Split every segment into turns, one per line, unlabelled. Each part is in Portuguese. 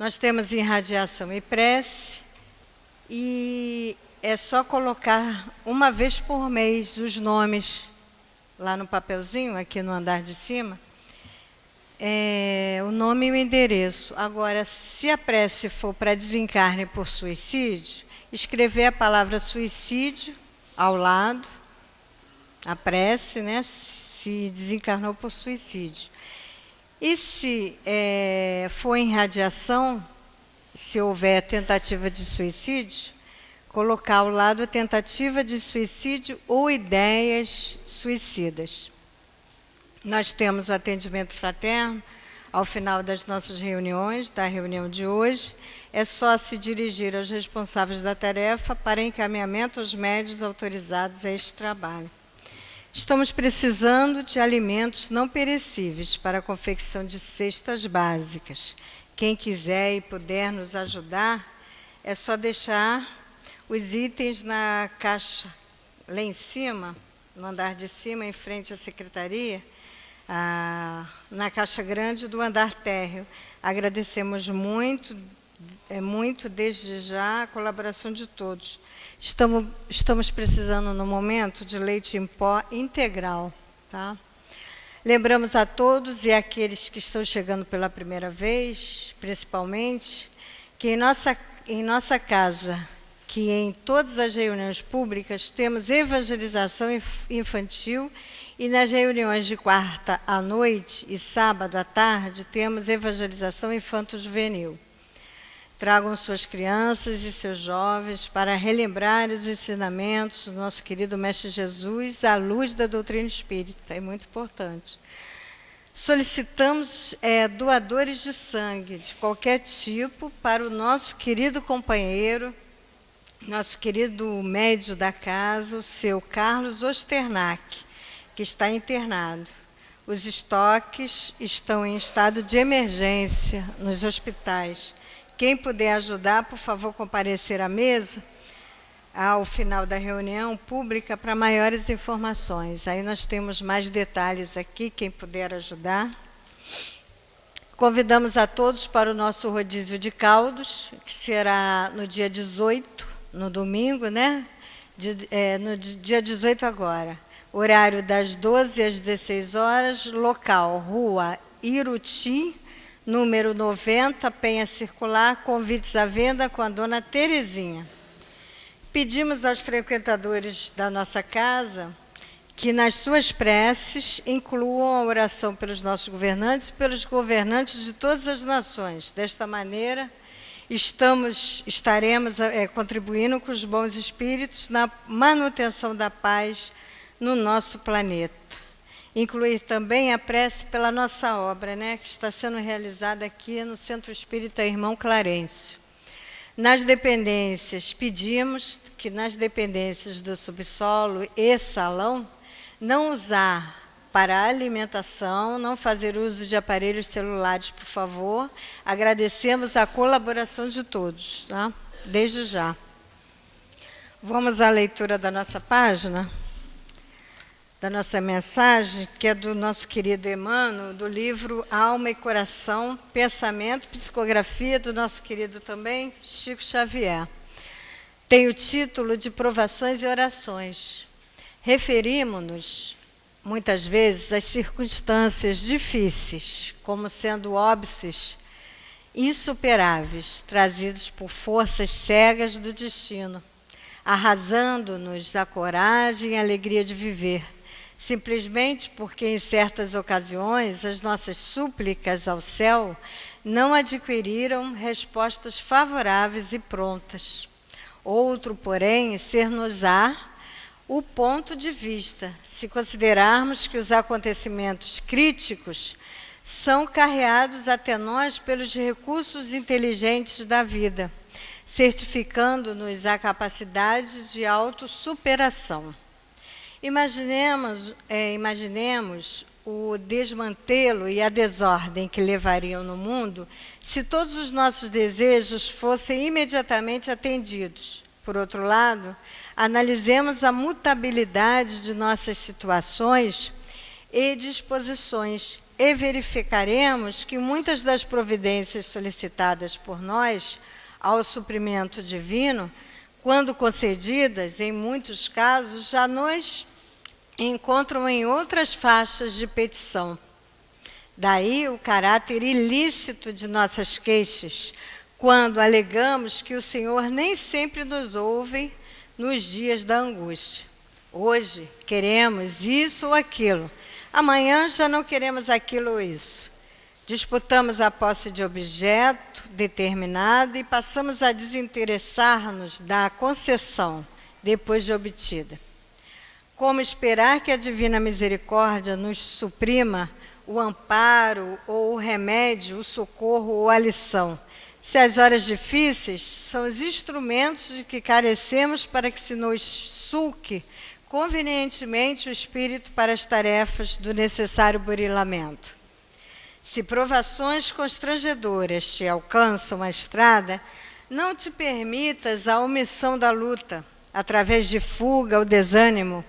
Nós temos irradiação e prece, e é só colocar uma vez por mês os nomes lá no papelzinho, aqui no andar de cima, o nome e o endereço. Agora, se a prece for para desencarne por suicídio, escrever a palavra suicídio ao lado, a prece, né, se desencarnou por suicídio. E se for em radiação, se houver tentativa de suicídio, colocar ao lado tentativa de suicídio ou ideias suicidas. Nós temos o atendimento fraterno ao final das nossas reuniões, da reunião de hoje. É só se dirigir aos responsáveis da tarefa para encaminhamento aos médios autorizados a este trabalho. Estamos precisando de alimentos não perecíveis para a confecção de cestas básicas. Quem quiser e puder nos ajudar, é só deixar os itens na caixa lá em cima, no andar de cima, em frente à secretaria, na caixa grande do andar térreo. Agradecemos muito desde já a colaboração de todos. Estamos precisando, no momento, de leite em pó integral. Tá? Lembramos a todos e àqueles que estão chegando pela primeira vez, principalmente, que em nossa casa, que em todas as reuniões públicas, temos evangelização infantil, e nas reuniões de quarta à noite e sábado à tarde, temos evangelização infanto-juvenil. Tragam suas crianças e seus jovens para relembrar os ensinamentos do nosso querido Mestre Jesus à luz da doutrina espírita, é muito importante. Solicitamos doadores de sangue, de qualquer tipo, para o nosso querido companheiro, nosso querido médio da casa, o seu Carlos Osternac, que está internado. Os estoques estão em estado de emergência nos hospitais. Quem puder ajudar, por favor, comparecer à mesa ao final da reunião pública para maiores informações. Aí nós temos mais detalhes aqui, quem puder ajudar. Convidamos a todos para o nosso rodízio de caldos, que será no dia 18, no domingo, né? No dia 18 agora. Horário das 12 às 16 horas, local, Rua Iruti, número 90, Penha Circular, convites à venda com a dona Terezinha. Pedimos aos frequentadores da nossa casa que nas suas preces incluam a oração pelos nossos governantes e pelos governantes de todas as nações. Desta maneira, estaremos contribuindo com os bons espíritos na manutenção da paz no nosso planeta. Incluir também a prece pela nossa obra, né, que está sendo realizada aqui no Centro Espírita Irmão Clarencio. Nas dependências, pedimos que nas dependências do subsolo e salão, não usar para alimentação, não fazer uso de aparelhos celulares, por favor. Agradecemos a colaboração de todos, tá? Desde já. Vamos à leitura da nossa página, da nossa mensagem, que é do nosso querido Emmanuel, do livro Alma e Coração, Pensamento, Psicografia, do nosso querido também Chico Xavier. Tem o título de Provações e Orações. Referimos-nos, muitas vezes, às circunstâncias difíceis, como sendo óbices insuperáveis, trazidos por forças cegas do destino, arrasando-nos a coragem e a alegria de viver, simplesmente porque em certas ocasiões as nossas súplicas ao céu não adquiriram respostas favoráveis e prontas. Outro, porém, ser-nos-á o ponto de vista, se considerarmos que os acontecimentos críticos são carreados até nós pelos recursos inteligentes da vida, certificando-nos a capacidade de autossuperação. Imaginemos o desmantelo e a desordem que levariam no mundo se todos os nossos desejos fossem imediatamente atendidos. Por outro lado, analisemos a mutabilidade de nossas situações e disposições e verificaremos que muitas das providências solicitadas por nós ao suprimento divino, quando concedidas, em muitos casos, já nos encontram em outras faixas de petição. Daí o caráter ilícito de nossas queixas, quando alegamos que o Senhor nem sempre nos ouve nos dias da angústia. Hoje queremos isso ou aquilo, amanhã já não queremos aquilo ou isso. Disputamos a posse de objeto determinado e passamos a desinteressar-nos da concessão depois de obtida. Como esperar que a divina misericórdia nos suprima o amparo ou o remédio, o socorro ou a lição, se as horas difíceis são os instrumentos de que carecemos para que se nos sulque convenientemente o espírito para as tarefas do necessário burilamento. Se provações constrangedoras te alcançam a estrada, não te permitas a omissão da luta, através de fuga ou desânimo.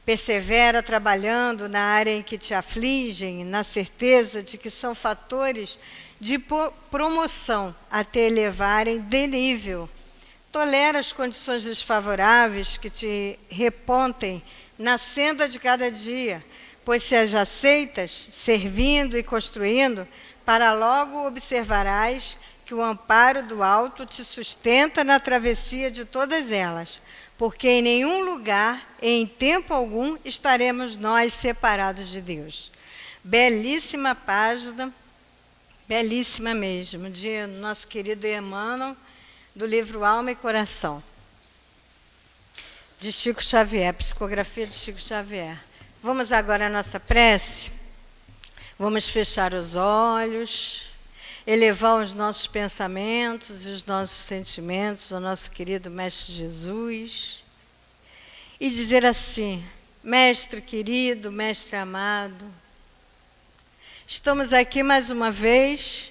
Persevera trabalhando na área em que te afligem, na certeza de que são fatores de promoção até elevarem de nível. Tolera as condições desfavoráveis que te repontem na senda de cada dia, pois se as aceitas, servindo e construindo, para logo observarás que o amparo do alto te sustenta na travessia de todas elas, porque em nenhum lugar, em tempo algum, estaremos nós separados de Deus. Belíssima página, belíssima mesmo, de nosso querido Emmanuel, do livro Alma e Coração, de Chico Xavier, psicografia de Chico Xavier. Vamos agora à nossa prece. Vamos fechar os olhos, elevar os nossos pensamentos e os nossos sentimentos ao nosso querido Mestre Jesus e dizer assim: Mestre querido, Mestre amado, estamos aqui mais uma vez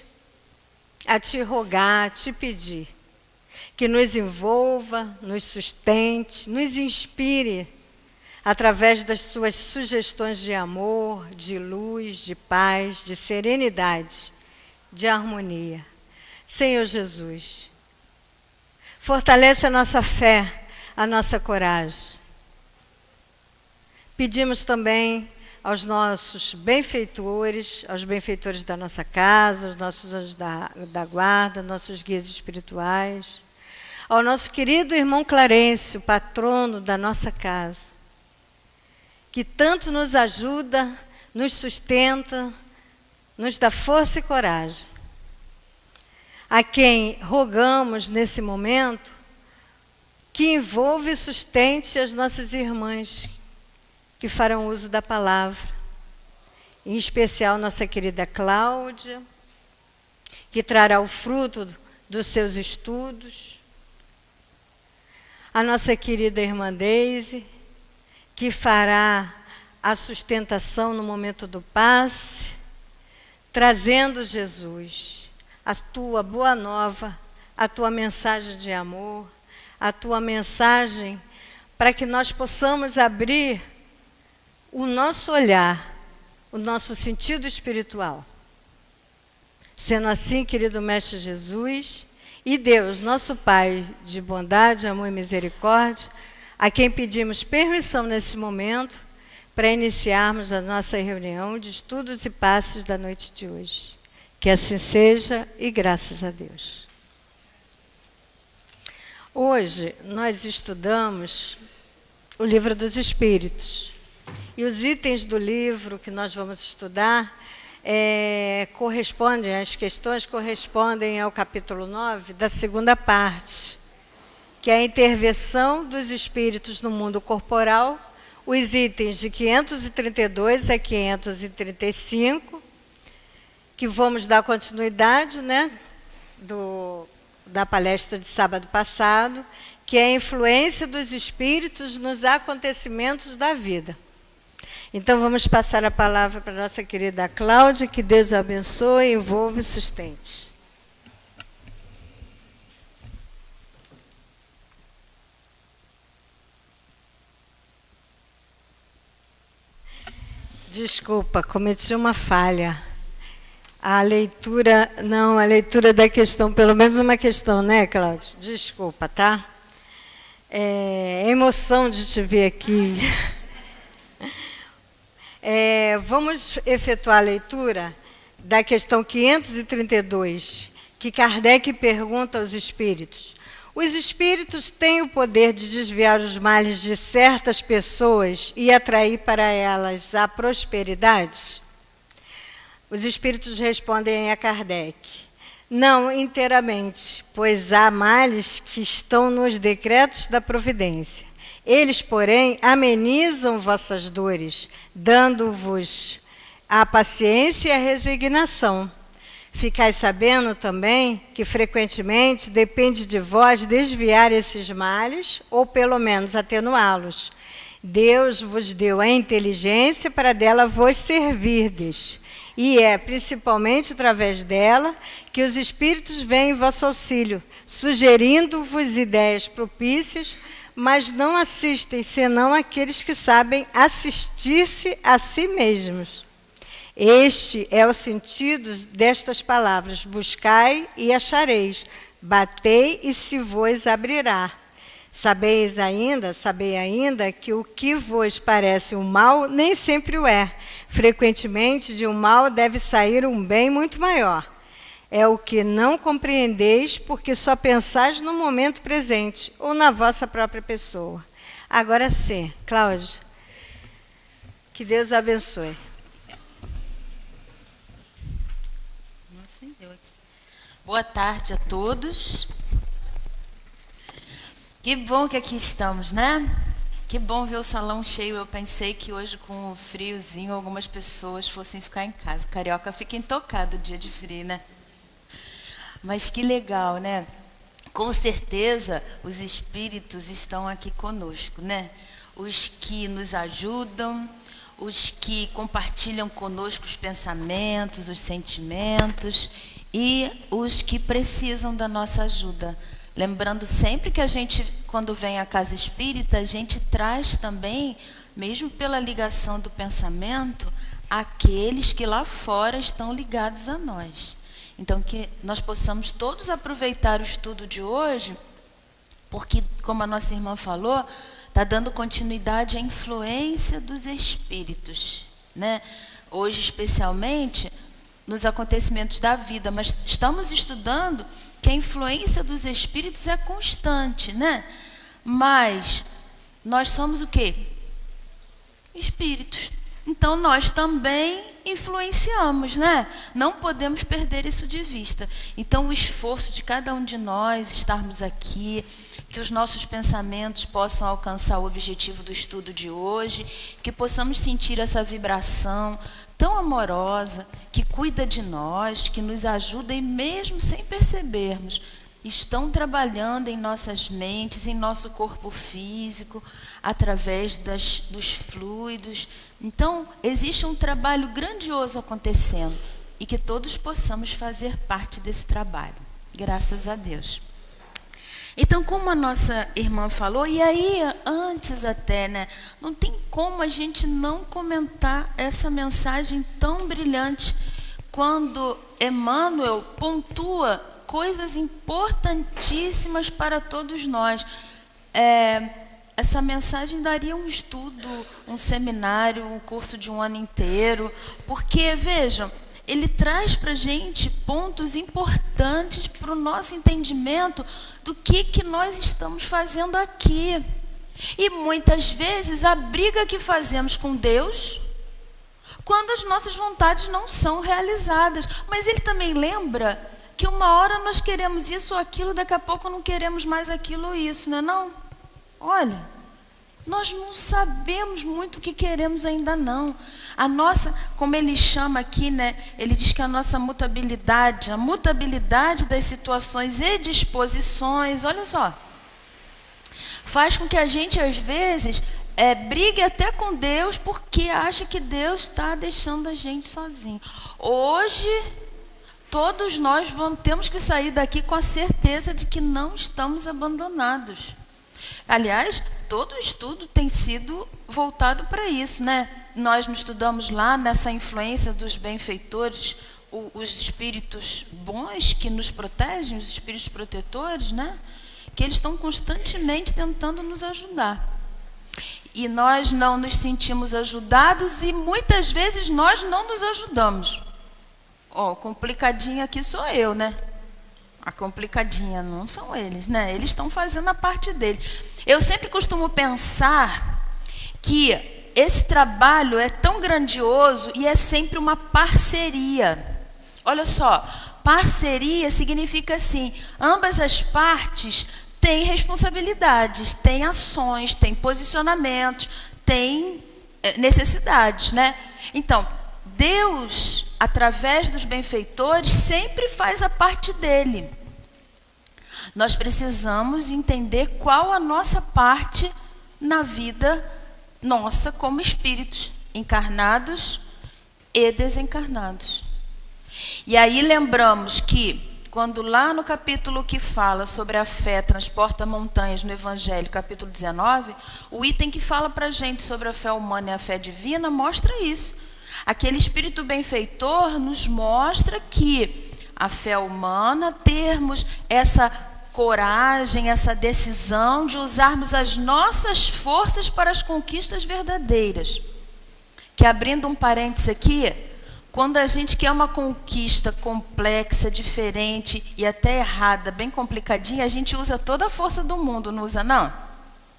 a te rogar, a te pedir que nos envolva, nos sustente, nos inspire através das suas sugestões de amor, de luz, de paz, de serenidade, de harmonia. Senhor Jesus, fortalece a nossa fé, a nossa coragem. Pedimos também aos nossos benfeitores, aos benfeitores da nossa casa, aos nossos anjos da guarda, nossos guias espirituais, ao nosso querido irmão Clarencio, patrono da nossa casa, que tanto nos ajuda, nos sustenta, nos dá força e coragem. A quem rogamos nesse momento que envolva e sustente as nossas irmãs que farão uso da palavra. Em especial nossa querida Cláudia, que trará o fruto dos seus estudos. A nossa querida irmã Deise, que fará a sustentação no momento do passe, trazendo Jesus, a tua boa nova, a tua mensagem de amor, a tua mensagem para que nós possamos abrir o nosso olhar, o nosso sentido espiritual. Sendo assim, querido Mestre Jesus e Deus, nosso Pai de bondade, amor e misericórdia, a quem pedimos permissão nesse momento para iniciarmos a nossa reunião de estudos e passes da noite de hoje. Que assim seja e graças a Deus. Hoje nós estudamos o Livro dos Espíritos. E os itens do livro que nós vamos estudar correspondem, as questões correspondem ao capítulo 9 da segunda parte, que é a intervenção dos espíritos no mundo corporal, os itens de 532 a 535, que vamos dar continuidade, né, da palestra de sábado passado, que é a influência dos espíritos nos acontecimentos da vida. Então vamos passar a palavra para a nossa querida Cláudia, que Deus a abençoe, envolva e sustente. Desculpa, cometi uma falha. A leitura da questão, pelo menos uma questão, né, Cláudia? Desculpa, tá? Emoção de te ver aqui. Vamos efetuar a leitura da questão 532, que Kardec pergunta aos espíritos. Os espíritos têm o poder de desviar os males de certas pessoas e atrair para elas a prosperidade? Os espíritos respondem a Kardec: não inteiramente, pois há males que estão nos decretos da providência. Eles, porém, amenizam vossas dores, dando-vos a paciência e a resignação. Ficai sabendo também que, frequentemente, depende de vós desviar esses males, ou pelo menos atenuá-los. Deus vos deu a inteligência para dela vos servirdes, e é principalmente através dela que os espíritos vêm em vosso auxílio, sugerindo-vos ideias propícias, mas não assistem senão aqueles que sabem assistir-se a si mesmos. Este é o sentido destas palavras: buscai e achareis, batei e se vos abrirá. Sabei ainda que o que vos parece um mal nem sempre o é. Frequentemente de um mal deve sair um bem muito maior. É o que não compreendeis, porque só pensais no momento presente ou na vossa própria pessoa. Agora sim, Cláudia, que Deus abençoe.
Boa tarde a todos. Que bom que aqui estamos, né? Que bom ver o salão cheio. Eu pensei que hoje, com o friozinho, algumas pessoas fossem ficar em casa. Carioca fica intocado dia de frio, né? Mas que legal, né? Com certeza, os espíritos estão aqui conosco, né? Os que nos ajudam, os que compartilham conosco os pensamentos, os sentimentos, e os que precisam da nossa ajuda. Lembrando sempre que a gente, quando vem à casa espírita, a gente traz também, mesmo pela ligação do pensamento, aqueles que lá fora estão ligados a nós. Então, que nós possamos todos aproveitar o estudo de hoje, porque, como a nossa irmã falou, está dando continuidade à influência dos espíritos, né? Hoje, especialmente, nos acontecimentos da vida, mas estamos estudando que a influência dos espíritos é constante, né? Mas nós somos o quê? Espíritos. Então nós também influenciamos, né? Não podemos perder isso de vista. Então o esforço de cada um de nós estarmos aqui, que os nossos pensamentos possam alcançar o objetivo do estudo de hoje, que possamos sentir essa vibração tão amorosa, que cuida de nós, que nos ajuda e mesmo sem percebermos, estão trabalhando em nossas mentes, em nosso corpo físico, através dos fluidos. Então, existe um trabalho grandioso acontecendo e que todos possamos fazer parte desse trabalho. Graças a Deus. Então, como a nossa irmã falou, e aí antes até, né, não tem como a gente não comentar essa mensagem tão brilhante quando Emmanuel pontua coisas importantíssimas para todos nós. Essa mensagem daria um estudo, um seminário, um curso de um ano inteiro, porque, vejam, ele traz para a gente pontos importantes para o nosso entendimento do que nós estamos fazendo aqui. E muitas vezes a briga que fazemos com Deus, quando as nossas vontades não são realizadas. Mas ele também lembra que uma hora nós queremos isso ou aquilo, daqui a pouco não queremos mais aquilo ou isso, não é não? Olha, nós não sabemos muito o que queremos ainda não. A nossa, como ele chama aqui, né, ele diz que a nossa mutabilidade, a mutabilidade das situações e disposições, olha só, faz com que a gente, às vezes, brigue até com Deus porque acha que Deus está deixando a gente sozinho. Hoje, todos nós temos que sair daqui com a certeza de que não estamos abandonados. Aliás, todo o estudo tem sido voltado para isso, né? Nós não estudamos lá nessa influência dos benfeitores, os espíritos bons que nos protegem, os espíritos protetores, né? Que eles estão constantemente tentando nos ajudar. E nós não nos sentimos ajudados e muitas vezes nós não nos ajudamos. Complicadinha aqui sou eu, né? A complicadinha não são eles, né? Eles estão fazendo a parte deles. Eu sempre costumo pensar que esse trabalho é tão grandioso e é sempre uma parceria. Olha só, parceria significa assim, ambas as partes têm responsabilidades, têm ações, têm posicionamentos, têm necessidades, né? Então, Deus, através dos benfeitores, sempre faz a parte dele. Nós precisamos entender qual a nossa parte na vida nossa como espíritos encarnados e desencarnados. E aí lembramos que, quando lá no capítulo que fala sobre a fé transporta montanhas no Evangelho, capítulo 19, o item que fala para a gente sobre a fé humana e a fé divina mostra isso. Aquele espírito benfeitor nos mostra que a fé humana, termos essa coragem, essa decisão de usarmos as nossas forças para as conquistas verdadeiras. Que, abrindo um parênteses aqui, quando a gente quer uma conquista complexa, diferente e até errada, bem complicadinha, a gente usa toda a força do mundo, não usa não?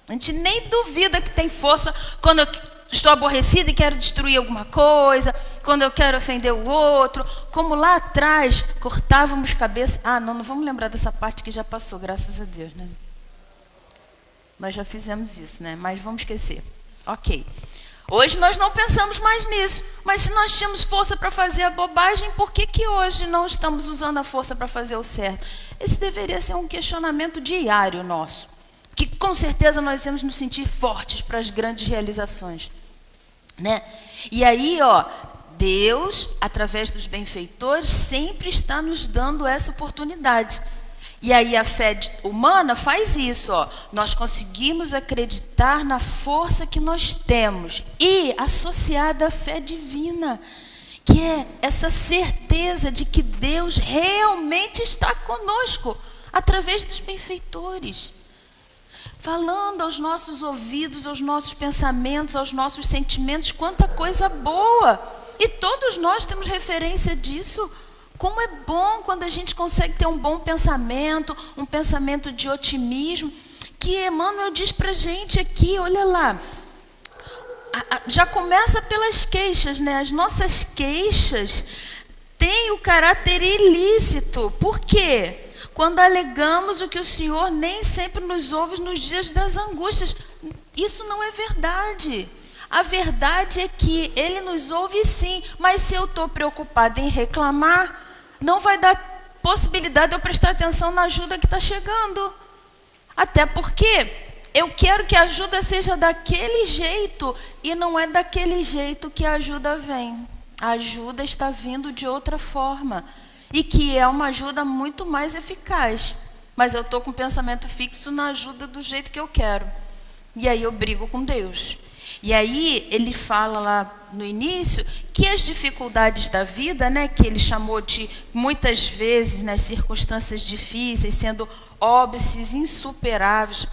A gente nem duvida que tem força quando eu estou aborrecida e quero destruir alguma coisa, quando eu quero ofender o outro, como lá atrás cortávamos cabeça. Não vamos lembrar dessa parte que já passou, graças a Deus, né? Nós já fizemos isso, né? Mas vamos esquecer. Ok. Hoje nós não pensamos mais nisso, mas se nós tínhamos força para fazer a bobagem, por que hoje não estamos usando a força para fazer o certo? Esse deveria ser um questionamento diário nosso, que com certeza nós íamos nos sentir fortes para as grandes realizações, né? E aí, Deus, através dos benfeitores, sempre está nos dando essa oportunidade. E aí a fé humana faz isso, nós conseguimos acreditar na força que nós temos e associada à fé divina, que é essa certeza de que Deus realmente está conosco, através dos benfeitores, falando aos nossos ouvidos, aos nossos pensamentos, aos nossos sentimentos, quanta coisa boa. E todos nós temos referência disso. Como é bom quando a gente consegue ter um bom pensamento, um pensamento de otimismo, que Emmanuel diz para a gente aqui, olha lá, já começa pelas queixas, né? As nossas queixas têm o caráter ilícito. Por quê? Quando alegamos o que o Senhor nem sempre nos ouve nos dias das angústias. Isso não é verdade. A verdade é que Ele nos ouve sim, mas se eu estou preocupada em reclamar, não vai dar possibilidade de eu prestar atenção na ajuda que está chegando. Até porque eu quero que a ajuda seja daquele jeito e não é daquele jeito que a ajuda vem. A ajuda está vindo de outra forma e que é uma ajuda muito mais eficaz. Mas eu estou com o pensamento fixo na ajuda do jeito que eu quero. E aí eu brigo com Deus. E aí ele fala lá no início que as dificuldades da vida, né, que ele chamou de muitas vezes nas circunstâncias difíceis, sendo óbices insuperáveis,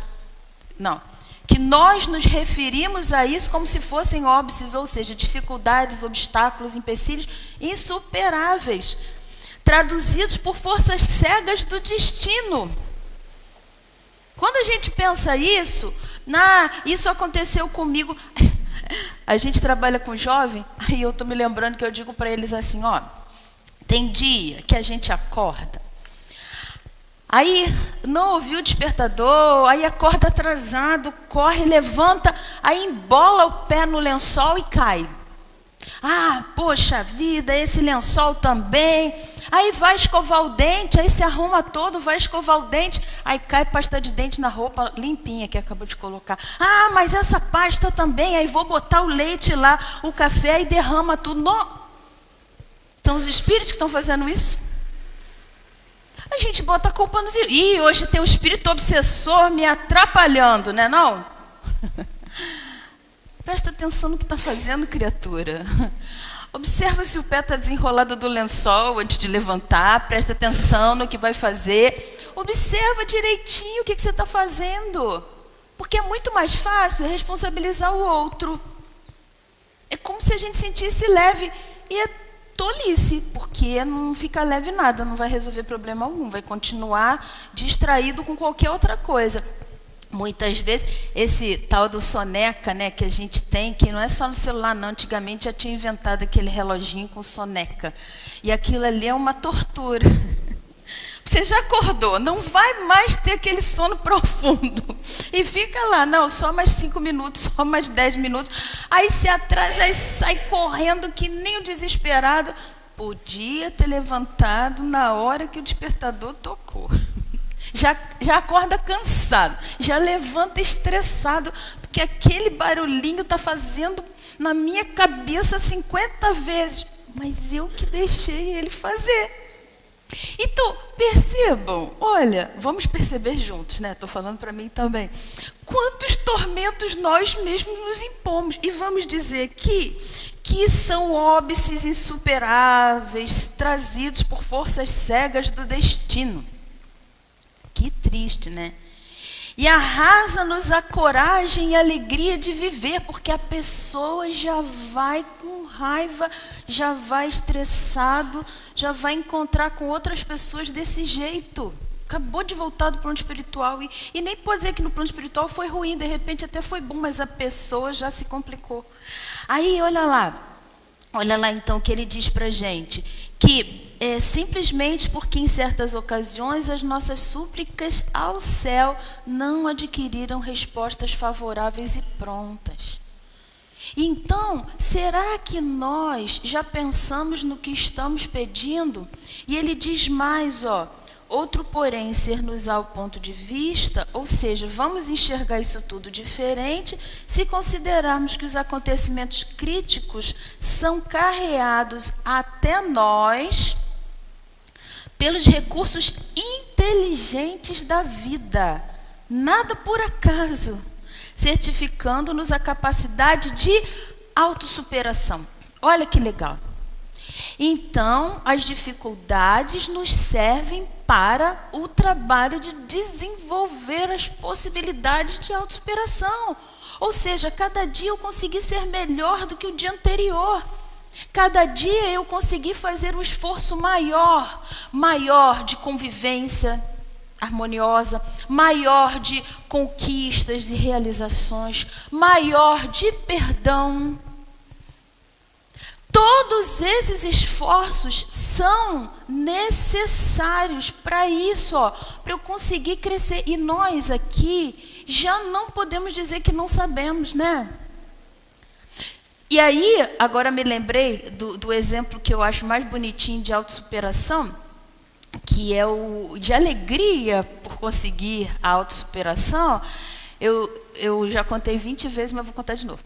que nós nos referimos a isso como se fossem óbices, ou seja, dificuldades, obstáculos, empecilhos insuperáveis, traduzidos por forças cegas do destino. Quando a gente pensa isso, isso aconteceu comigo. A gente trabalha com jovem, aí eu estou me lembrando que eu digo para eles assim, tem dia que a gente acorda, aí não ouviu o despertador, aí acorda atrasado, corre, levanta, aí embola o pé no lençol e cai. Poxa vida, esse lençol também. Aí vai escovar o dente, aí se arruma todo, vai escovar o dente, aí cai pasta de dente na roupa limpinha que acabou de colocar. Mas essa pasta também, aí vou botar o leite lá, o café e derrama tudo. São os espíritos que estão fazendo isso? A gente bota a culpa nos... hoje tem um espírito obsessor me atrapalhando, né não? Presta atenção no que está fazendo, criatura. Observa se o pé está desenrolado do lençol antes de levantar. Presta atenção no que vai fazer. Observa direitinho o que você está fazendo. Porque é muito mais fácil responsabilizar o outro. É como se a gente sentisse leve. E é tolice, porque não fica leve nada, não vai resolver problema algum. Vai continuar distraído com qualquer outra coisa. Muitas vezes, esse tal do soneca, né, que a gente tem, que não é só no celular, não. Antigamente já tinha inventado aquele reloginho com soneca. E aquilo ali é uma tortura. Você já acordou, não vai mais ter aquele sono profundo. E fica lá, não, só mais 5 minutos, só mais 10 minutos. Aí se atrasa, aí sai correndo que nem o desesperado. Podia ter levantado na hora que o despertador tocou. Já acorda cansado, já levanta estressado, porque aquele barulhinho está fazendo na minha cabeça 50 vezes. Mas eu que deixei ele fazer. Então, percebam, olha, vamos perceber juntos, né? Estou falando para mim também. Quantos tormentos nós mesmos nos impomos. E vamos dizer que são óbices insuperáveis, trazidos por forças cegas do destino. Que triste, né? E arrasa-nos a coragem e a alegria de viver, porque a pessoa já vai com raiva, já vai estressado, já vai encontrar com outras pessoas desse jeito. Acabou de voltar do plano espiritual e nem pode dizer que no plano espiritual foi ruim, de repente até foi bom, mas a pessoa já se complicou. Aí, olha lá então o que ele diz pra gente, que simplesmente porque em certas ocasiões as nossas súplicas ao céu não adquiriram respostas favoráveis e prontas. Então, será que nós já pensamos no que estamos pedindo? E ele diz mais, outro porém ser-nos ao ponto de vista, ou seja, vamos enxergar isso tudo diferente se considerarmos que os acontecimentos críticos são carreados até nós pelos recursos inteligentes da vida, nada por acaso, certificando-nos a capacidade de autossuperação. Olha que legal. Então, as dificuldades nos servem para o trabalho de desenvolver as possibilidades de autossuperação. Ou seja, cada dia eu consegui ser melhor do que o dia anterior. Cada dia eu consegui fazer um esforço maior de convivência harmoniosa, maior de conquistas e realizações, maior de perdão. Todos esses esforços são necessários para isso, para eu conseguir crescer. E nós aqui já não podemos dizer que não sabemos, né? E aí, agora me lembrei do exemplo que eu acho mais bonitinho de autossuperação, que é o de alegria por conseguir a autossuperação. Eu já contei 20 vezes, mas vou contar de novo.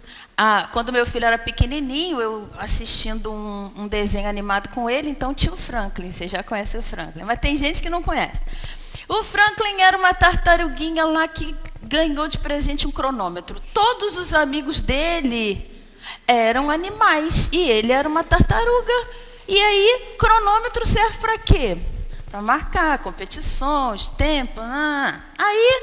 Quando meu filho era pequenininho, eu assistindo um desenho animado com ele, então tinha o Franklin, você já conhece o Franklin, mas tem gente que não conhece. O Franklin era uma tartaruguinha lá que ganhou de presente um cronômetro. Todos os amigos dele eram animais e ele era uma tartaruga. E aí, cronômetro serve para quê? Para marcar competições, tempo. Aí,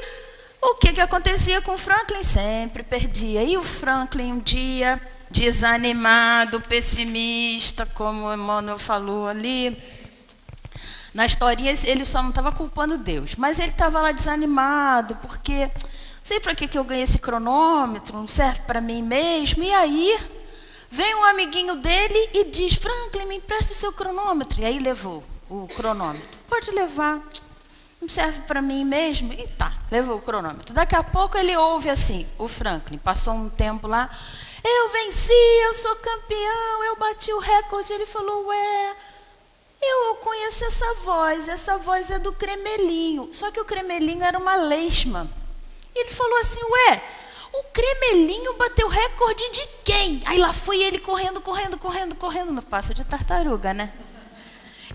o que acontecia com o Franklin? Sempre perdia. E o Franklin, um dia, desanimado, pessimista, como o Emmanuel falou ali, na historinha ele só não estava culpando Deus, mas ele estava lá desanimado, porque não sei para que eu ganhei esse cronômetro, não serve para mim mesmo. E aí, vem um amiguinho dele e diz: Franklin, me empresta o seu cronômetro. E aí levou o cronômetro. Pode levar, não serve para mim mesmo. E tá, levou o cronômetro. Daqui a pouco ele ouve assim, o Franklin, passou um tempo lá: eu venci, eu sou campeão, eu bati o recorde. Ele falou: ué, eu conheço essa voz é do Cremelinho. Só que o Cremelinho era uma lesma. E ele falou assim: ué, o Cremelinho bateu recorde de quem? Aí lá foi ele correndo, no passo de tartaruga, né?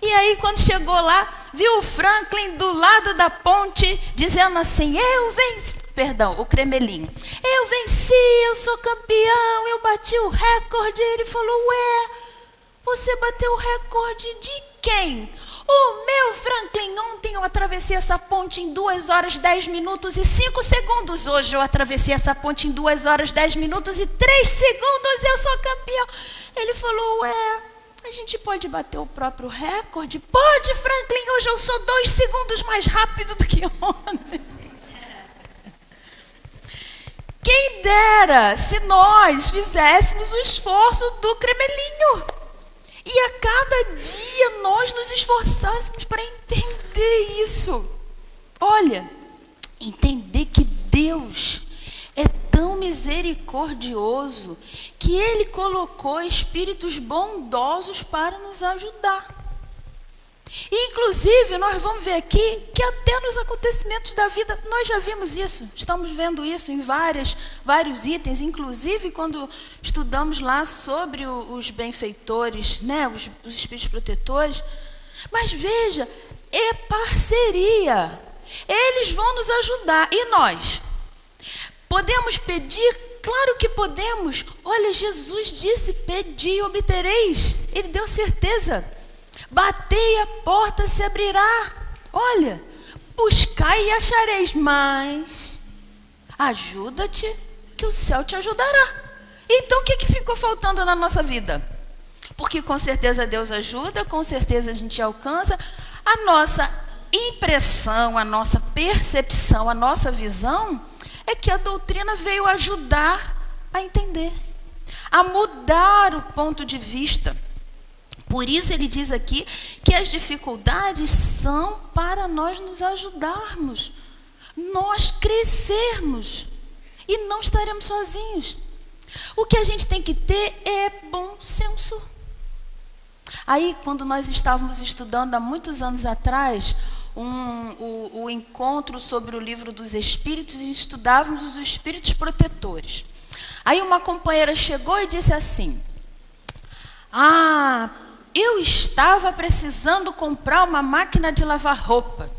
E aí, quando chegou lá, viu o Franklin do lado da ponte, dizendo assim: eu venci. o Kremelin. Eu venci, eu sou campeão, eu bati o recorde. Ele falou, ué, você bateu o recorde de quem? O meu Franklin, ontem eu atravessei essa ponte em 2 horas, 10 minutos e 5 segundos. Hoje eu atravessei essa ponte em 2 horas, 10 minutos e 3 segundos. Eu sou campeão. Ele falou, ué, a gente pode bater o próprio recorde? Pode, Franklin, hoje eu sou 2 segundos mais rápido do que ontem. Quem dera se nós fizéssemos o esforço do Kremelinho. E a cada dia nós nos esforçássemos para entender isso. Olha, entender que Deus é tão misericordioso que Ele colocou espíritos bondosos para nos ajudar. E, inclusive, nós vamos ver aqui que até nos acontecimentos da vida, nós já vimos isso, estamos vendo isso em vários itens, inclusive quando estudamos lá sobre os benfeitores, né, os espíritos protetores. Mas veja, é parceria, eles vão nos ajudar. E nós? Podemos pedir? Claro que podemos. Olha, Jesus disse, pedi e obtereis. Ele deu certeza. Batei, a porta se abrirá. Olha, buscai e achareis, mas ajuda-te que o céu te ajudará. Então o que ficou faltando na nossa vida? Porque com certeza Deus ajuda, com certeza a gente alcança. A nossa impressão, a nossa percepção, a nossa visão é que a doutrina veio ajudar a entender, a mudar o ponto de vista. Por isso ele diz aqui que as dificuldades são para nós nos ajudarmos, nós crescermos e não estaremos sozinhos. O que a gente tem que ter é bom senso. Aí, quando nós estávamos estudando há muitos anos atrás, o encontro sobre o livro dos Espíritos, e estudávamos os Espíritos protetores. Aí uma companheira chegou e disse assim, eu estava precisando comprar uma máquina de lavar roupa.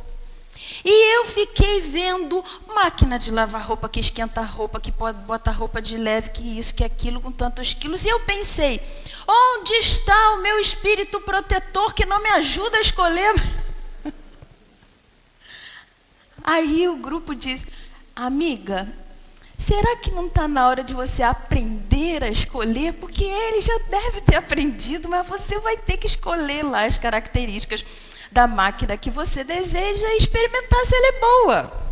E eu fiquei vendo máquina de lavar roupa, que esquenta a roupa, que pode botar roupa de leve, que isso, que aquilo, com tantos quilos. E eu pensei, onde está o meu espírito protetor que não me ajuda a escolher? Aí o grupo disse, amiga, será que não está na hora de você aprender a escolher? Porque ele já deve ter aprendido, mas você vai ter que escolher lá as características da máquina que você deseja e experimentar se ela é boa.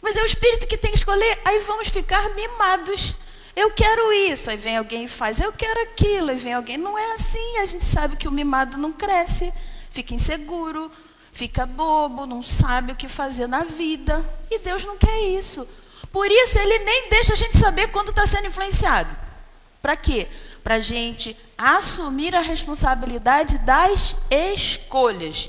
Mas é o espírito que tem que escolher. Aí vamos ficar mimados. Eu quero isso. Aí vem alguém e faz, eu quero aquilo. Aí vem alguém, não é assim. A gente sabe que o mimado não cresce, fica inseguro, fica bobo, não sabe o que fazer na vida. E Deus não quer isso. Por isso, Ele nem deixa a gente saber quando está sendo influenciado. Para quê? Para a gente assumir a responsabilidade das escolhas.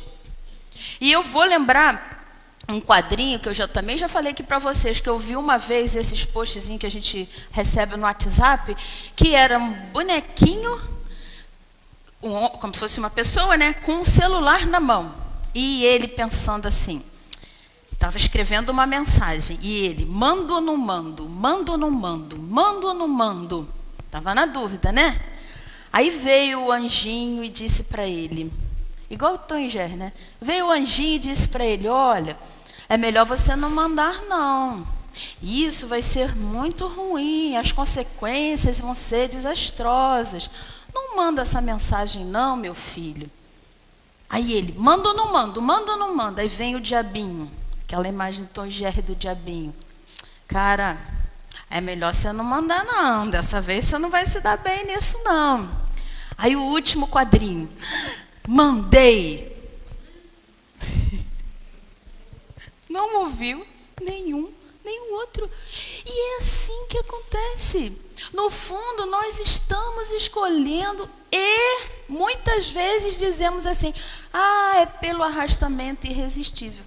E eu vou lembrar um quadrinho que eu também já falei aqui para vocês, que eu vi uma vez esses postzinhos que a gente recebe no WhatsApp, que era um bonequinho, como se fosse uma pessoa, né, com um celular na mão. E ele pensando assim, estava escrevendo uma mensagem, e ele, mando ou não mando, mando ou não mando, mando ou não mando. Estava na dúvida, né? Aí veio o anjinho e disse para ele, igual o Tom e Jerry, né? Veio o anjinho e disse para ele, olha, é melhor você não mandar não. Isso vai ser muito ruim, as consequências vão ser desastrosas. Não manda essa mensagem não, meu filho. Aí ele, manda ou não mando, manda ou não manda. Aí vem o diabinho, aquela imagem do Tom e Jerry do diabinho. Cara, é melhor você não mandar não, dessa vez você não vai se dar bem nisso não. Aí o último quadrinho, mandei. Não ouviu nenhum outro. E é assim que acontece. No fundo, nós estamos escolhendo e muitas vezes dizemos assim, é pelo arrastamento irresistível.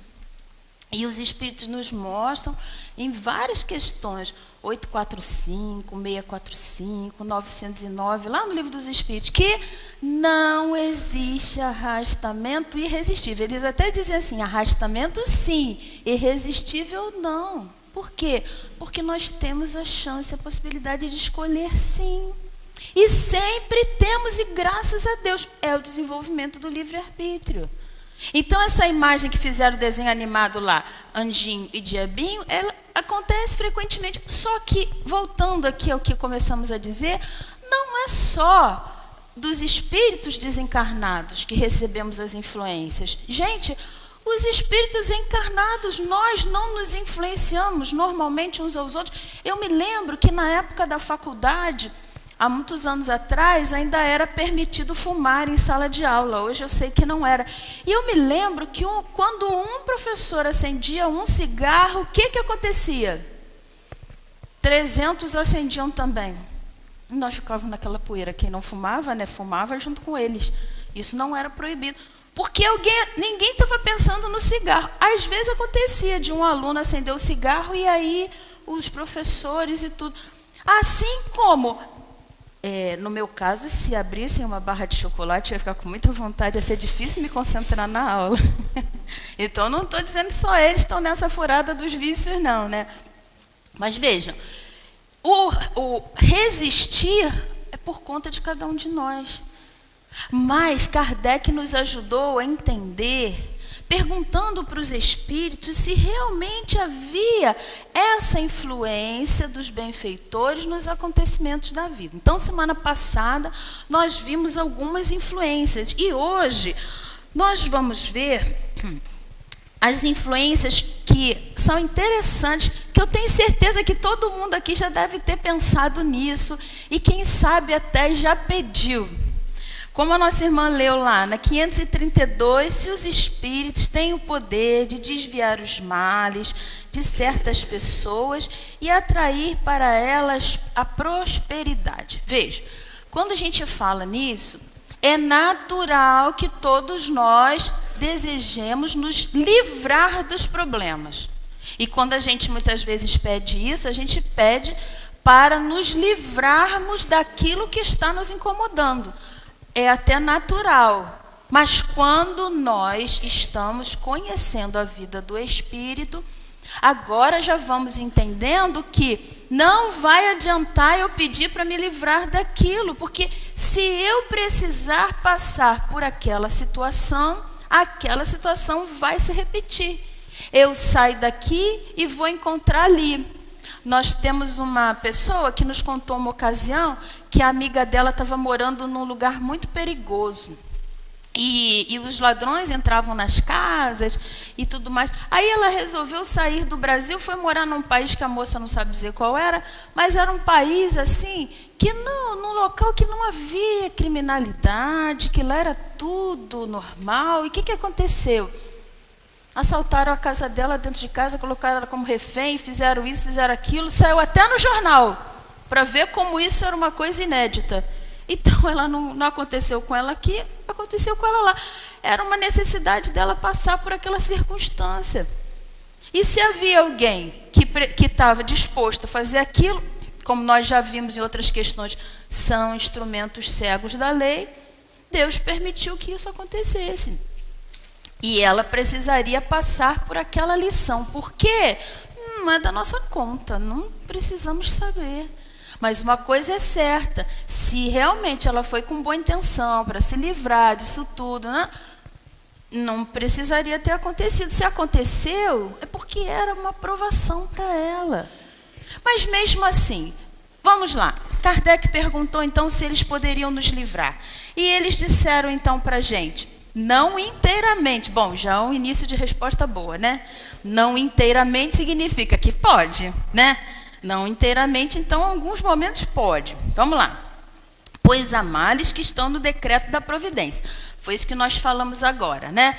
E os espíritos nos mostram em várias questões, 845, 645, 909, lá no Livro dos Espíritos, que não existe arrastamento irresistível. Eles até dizem assim, arrastamento sim, irresistível não. Por quê? Porque nós temos a chance, a possibilidade de escolher sim. E sempre temos, e graças a Deus, é o desenvolvimento do livre-arbítrio. Então, essa imagem que fizeram o desenho animado lá, anjinho e diabinho, ela acontece frequentemente. Só que, voltando aqui ao que começamos a dizer, não é só dos espíritos desencarnados que recebemos as influências. Gente, os espíritos encarnados, nós não nos influenciamos normalmente uns aos outros. Eu me lembro que na época da faculdade, há muitos anos atrás, ainda era permitido fumar em sala de aula. Hoje eu sei que não era. E eu me lembro que quando um professor acendia um cigarro, o que acontecia? 300 acendiam também. E nós ficávamos naquela poeira. Quem não fumava, né, fumava junto com eles. Isso não era proibido. Porque ninguém estava pensando no cigarro. Às vezes acontecia de um aluno acender o cigarro e aí os professores e tudo. Assim como, no meu caso, se abrissem uma barra de chocolate, eu ia ficar com muita vontade, ia ser difícil me concentrar na aula. Então, não estou dizendo que só eles estão nessa furada dos vícios, não, né? Mas vejam, o resistir é por conta de cada um de nós. Mas Kardec nos ajudou a entender, perguntando para os espíritos se realmente havia essa influência dos benfeitores nos acontecimentos da vida. Então, semana passada, nós vimos algumas influências. E hoje, nós vamos ver as influências que são interessantes, que eu tenho certeza que todo mundo aqui já deve ter pensado nisso, e quem sabe até já pediu. Como a nossa irmã leu lá, na 532, se os espíritos têm o poder de desviar os males de certas pessoas e atrair para elas a prosperidade. Veja, quando a gente fala nisso, é natural que todos nós desejemos nos livrar dos problemas. E quando a gente muitas vezes pede isso, a gente pede para nos livrarmos daquilo que está nos incomodando. É até natural. Mas quando nós estamos conhecendo a vida do espírito, agora já vamos entendendo que não vai adiantar eu pedir para me livrar daquilo, porque se eu precisar passar por aquela situação vai se repetir. Eu saio daqui e vou encontrar ali. Nós temos uma pessoa que nos contou uma ocasião que a amiga dela estava morando num lugar muito perigoso. E os ladrões entravam nas casas e tudo mais. Aí ela resolveu sair do Brasil, foi morar num país que a moça não sabe dizer qual era, mas era um país assim, que num local que não havia criminalidade, que lá era tudo normal. E o que aconteceu? Assaltaram a casa dela, dentro de casa, colocaram ela como refém, fizeram isso, fizeram aquilo, saiu até no jornal, para ver como isso era uma coisa inédita. Então, ela não aconteceu com ela aqui, aconteceu com ela lá. Era uma necessidade dela passar por aquela circunstância. E se havia alguém que estava disposto a fazer aquilo, como nós já vimos em outras questões, são instrumentos cegos da lei, Deus permitiu que isso acontecesse. E ela precisaria passar por aquela lição. Por quê? Não é da nossa conta, não precisamos saber. Mas uma coisa é certa, se realmente ela foi com boa intenção para se livrar disso tudo, né? Não precisaria ter acontecido. Se aconteceu, é porque era uma provação para ela. Mas mesmo assim, vamos lá. Kardec perguntou então se eles poderiam nos livrar. E eles disseram então para a gente, não inteiramente. Bom, já é um início de resposta boa, né? Não inteiramente significa que pode, né? Não inteiramente, então, em alguns momentos pode. Vamos lá. Pois há males que estão no decreto da providência. Foi isso que nós falamos agora, né?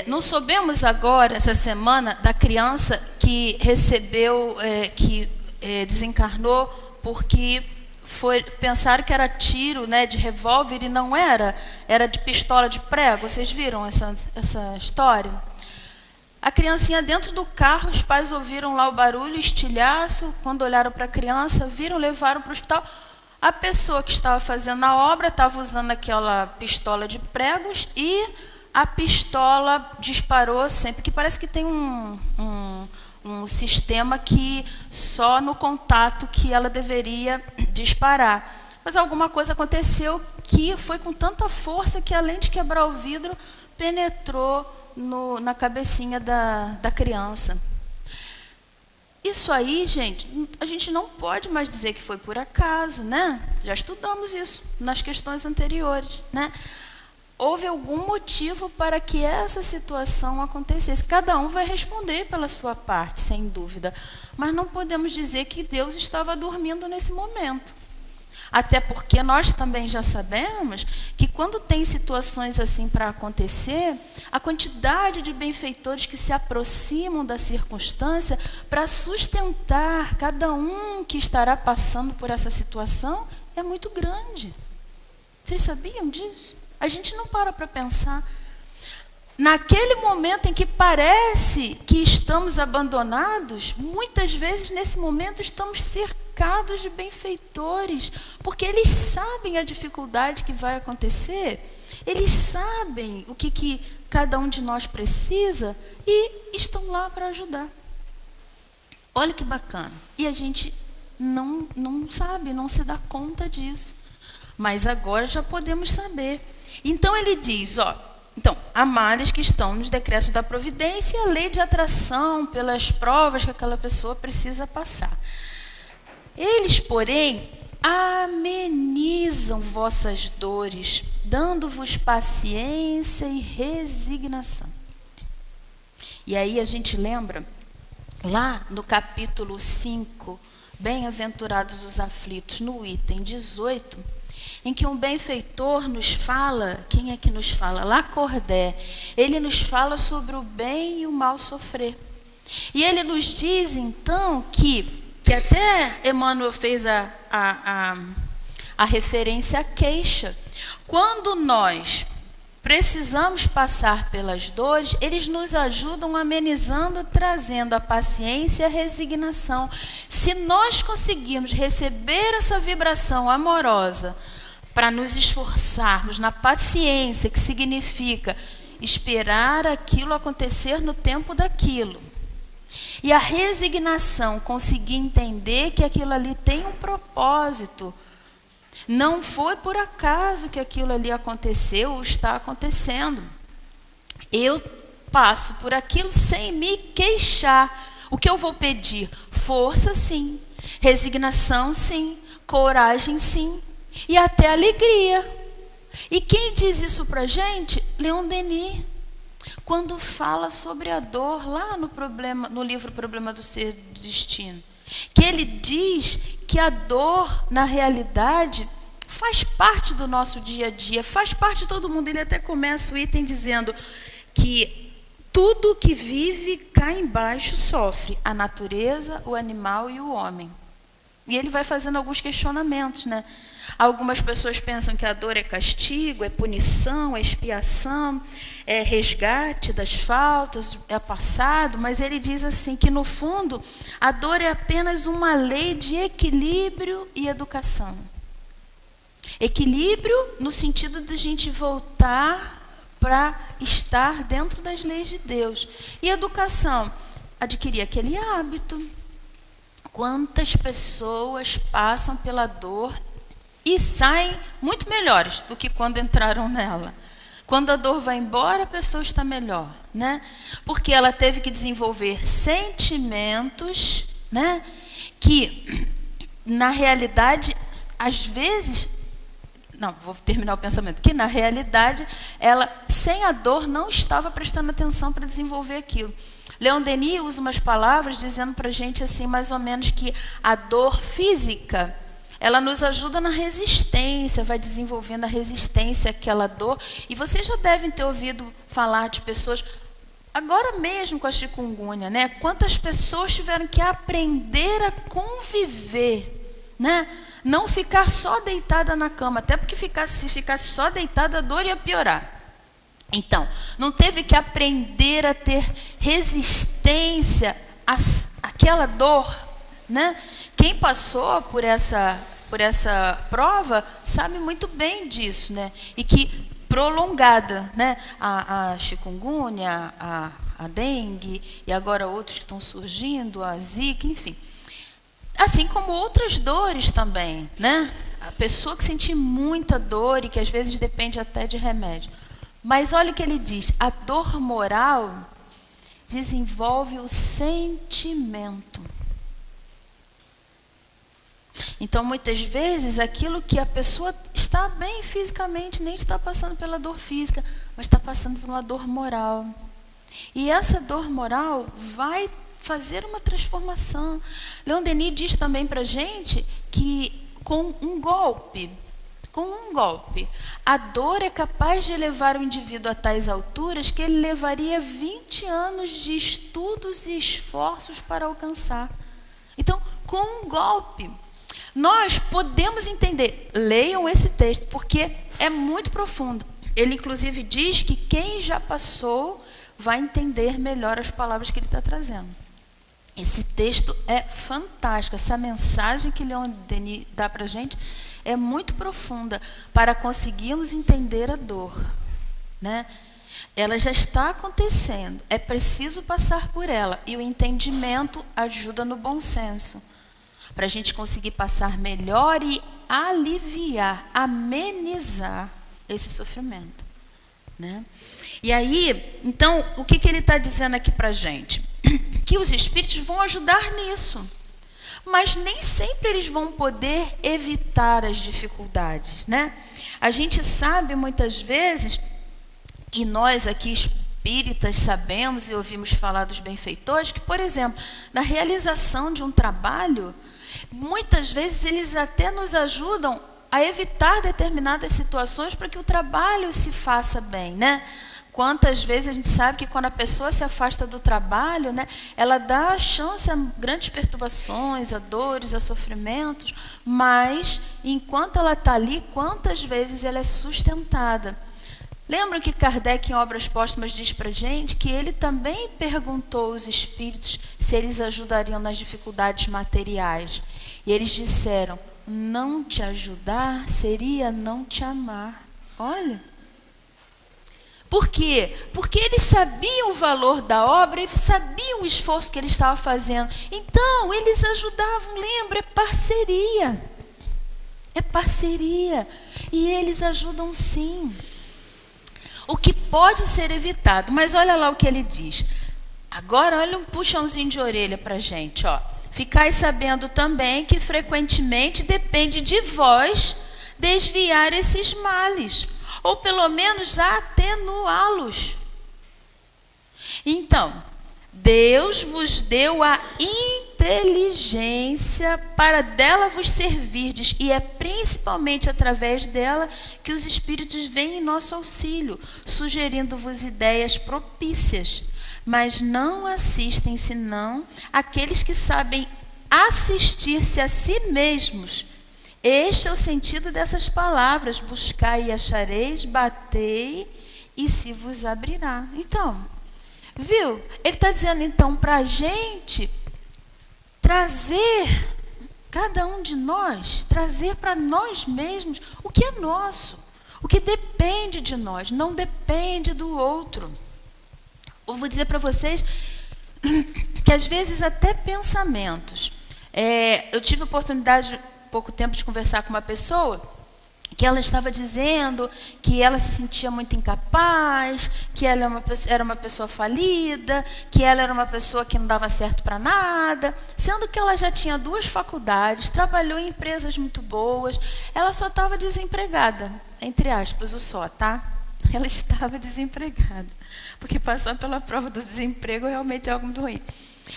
Não soubemos agora, essa semana, da criança que recebeu, desencarnou porque pensaram que era tiro, né, de revólver, e não era. Era de pistola de prego. Vocês viram essa história? A criancinha dentro do carro, os pais ouviram lá o barulho, estilhaço. Quando olharam para a criança, viram, levaram para o hospital. A pessoa que estava fazendo a obra estava usando aquela pistola de pregos e a pistola disparou sempre, que parece que tem um sistema que só no contato que ela deveria disparar. Mas alguma coisa aconteceu que foi com tanta força que, além de quebrar o vidro, penetrou na cabecinha da criança. Isso aí, gente, a gente não pode mais dizer que foi por acaso, né? Já estudamos isso nas questões anteriores, né? Houve algum motivo para que essa situação acontecesse. Cada um vai responder pela sua parte, sem dúvida. Mas não podemos dizer que Deus estava dormindo nesse momento. Até porque nós também já sabemos que quando tem situações assim para acontecer, a quantidade de benfeitores que se aproximam da circunstância para sustentar cada um que estará passando por essa situação é muito grande. Vocês sabiam disso? A gente não para pensar. Naquele momento em que parece que estamos abandonados, muitas vezes nesse momento estamos cercados de benfeitores, porque eles sabem a dificuldade que vai acontecer, eles sabem o que cada um de nós precisa e estão lá para ajudar. Olha que bacana. E a gente não sabe, não se dá conta disso. Mas agora já podemos saber. Então ele diz, então, há males que estão nos decretos da providência e a lei de atração pelas provas que aquela pessoa precisa passar. Eles, porém, amenizam vossas dores, dando-vos paciência e resignação. E aí a gente lembra, lá no capítulo 5, Bem-aventurados os aflitos, no item 18, em que um benfeitor nos fala, quem é que nos fala? Lacordaire. Ele nos fala sobre o bem e o mal sofrer. E ele nos diz, então, que até Emmanuel fez a referência à queixa. Quando nós precisamos passar pelas dores, eles nos ajudam amenizando, trazendo a paciência e a resignação. Se nós conseguirmos receber essa vibração amorosa, para nos esforçarmos na paciência, que significa esperar aquilo acontecer no tempo daquilo. E a resignação, conseguir entender que aquilo ali tem um propósito. Não foi por acaso que aquilo ali aconteceu ou está acontecendo. Eu passo por aquilo sem me queixar. O que eu vou pedir? Força, sim. Resignação, sim. Coragem, sim. E até alegria. E quem diz isso para a gente? Leon Denis, quando fala sobre a dor, lá no livro Problema do Ser do Destino, que ele diz que a dor, na realidade, faz parte do nosso dia a dia, faz parte de todo mundo. Ele até começa o item dizendo que tudo que vive cá embaixo sofre, a natureza, o animal e o homem. E ele vai fazendo alguns questionamentos, né? Algumas pessoas pensam que a dor é castigo, é punição, é expiação, é resgate das faltas, é passado, mas ele diz assim, que no fundo a dor é apenas uma lei de equilíbrio e educação. Equilíbrio no sentido de a gente voltar para estar dentro das leis de Deus. E educação, adquirir aquele hábito. Quantas pessoas passam pela dor e saem muito melhores do que quando entraram nela. Quando a dor vai embora, a pessoa está melhor, né? Porque ela teve que desenvolver sentimentos, né? Que, na realidade, às vezes... Não, vou terminar o pensamento. Que, na realidade, ela, sem a dor, não estava prestando atenção para desenvolver aquilo. Leon Denis usa umas palavras dizendo para a gente assim, mais ou menos, que a dor física, ela nos ajuda na resistência, vai desenvolvendo a resistência àquela dor. E vocês já devem ter ouvido falar de pessoas, agora mesmo com a chikungunya, né? Quantas pessoas tiveram que aprender a conviver, né? Não ficar só deitada na cama, até porque se ficasse só deitada, a dor ia piorar. Então, não teve que aprender a ter resistência àquela dor, né? Quem passou por essa prova sabe muito bem disso, né? E que prolongada, né? A chikungunya, a a dengue, e agora outros que estão surgindo, a zika, enfim. Assim como outras dores também, né? A pessoa que sente muita dor e que às vezes depende até de remédio. Mas olha o que ele diz, a dor moral desenvolve o sentimento. Então, muitas vezes, aquilo que a pessoa está bem fisicamente, nem está passando pela dor física, mas está passando por uma dor moral. E essa dor moral vai fazer uma transformação. Leon Denis diz também para a gente que com um golpe, a dor é capaz de elevar o indivíduo a tais alturas que ele levaria 20 anos de estudos e esforços para alcançar. Então, com um golpe, nós podemos entender. Leiam esse texto, porque é muito profundo. Ele, inclusive, diz que quem já passou vai entender melhor as palavras que ele está trazendo. Esse texto é fantástico. Essa mensagem que Leon Denis dá para a gente é muito profunda para conseguirmos entender a dor, né? Ela já está acontecendo, é preciso passar por ela, e o entendimento ajuda no bom senso, para a gente conseguir passar melhor e aliviar, amenizar esse sofrimento, né? E aí, então, o que ele está dizendo aqui para a gente? Que os espíritos vão ajudar nisso, mas nem sempre eles vão poder evitar as dificuldades, né? A gente sabe muitas vezes, e nós aqui espíritas sabemos e ouvimos falar dos benfeitores, que, por exemplo, na realização de um trabalho, muitas vezes eles até nos ajudam a evitar determinadas situações para que o trabalho se faça bem, né? Quantas vezes a gente sabe que quando a pessoa se afasta do trabalho, né, ela dá chance a grandes perturbações, a dores, a sofrimentos, mas enquanto ela está ali, quantas vezes ela é sustentada. Lembram que Kardec, em Obras Póstumas, diz para a gente que ele também perguntou aos espíritos se eles ajudariam nas dificuldades materiais. E eles disseram, não te ajudar seria não te amar. Olha. Por quê? Porque eles sabiam o valor da obra, eles sabiam o esforço que ele estava fazendo. Então, eles ajudavam, lembra, é parceria. É parceria. E eles ajudam sim. O que pode ser evitado. Mas olha lá o que ele diz. Agora, olha um puxãozinho de orelha para a gente. Ó. Ficai sabendo também que frequentemente depende de vós desviar esses males, ou pelo menos atenuá-los. Então, Deus vos deu a inteligência para dela vos servirdes, e é principalmente através dela que os espíritos vêm em nosso auxílio, sugerindo-vos ideias propícias, mas não assistem senão aqueles que sabem assistir-se a si mesmos. Este é o sentido dessas palavras, buscai e achareis, batei e se vos abrirá. Então, viu? Ele está dizendo, então, para a gente trazer, cada um de nós, trazer para nós mesmos o que é nosso, o que depende de nós, não depende do outro. Eu vou dizer para vocês que, às vezes, até pensamentos. Eu tive a oportunidade pouco tempo de conversar com uma pessoa que ela estava dizendo que ela se sentia muito incapaz, que ela era uma pessoa falida, que ela era uma pessoa que não dava certo para nada, sendo que ela já tinha 2 faculdades, trabalhou em empresas muito boas, ela só estava desempregada, entre aspas, o só, tá? Ela estava desempregada, porque passar pela prova do desemprego realmente é algo muito ruim.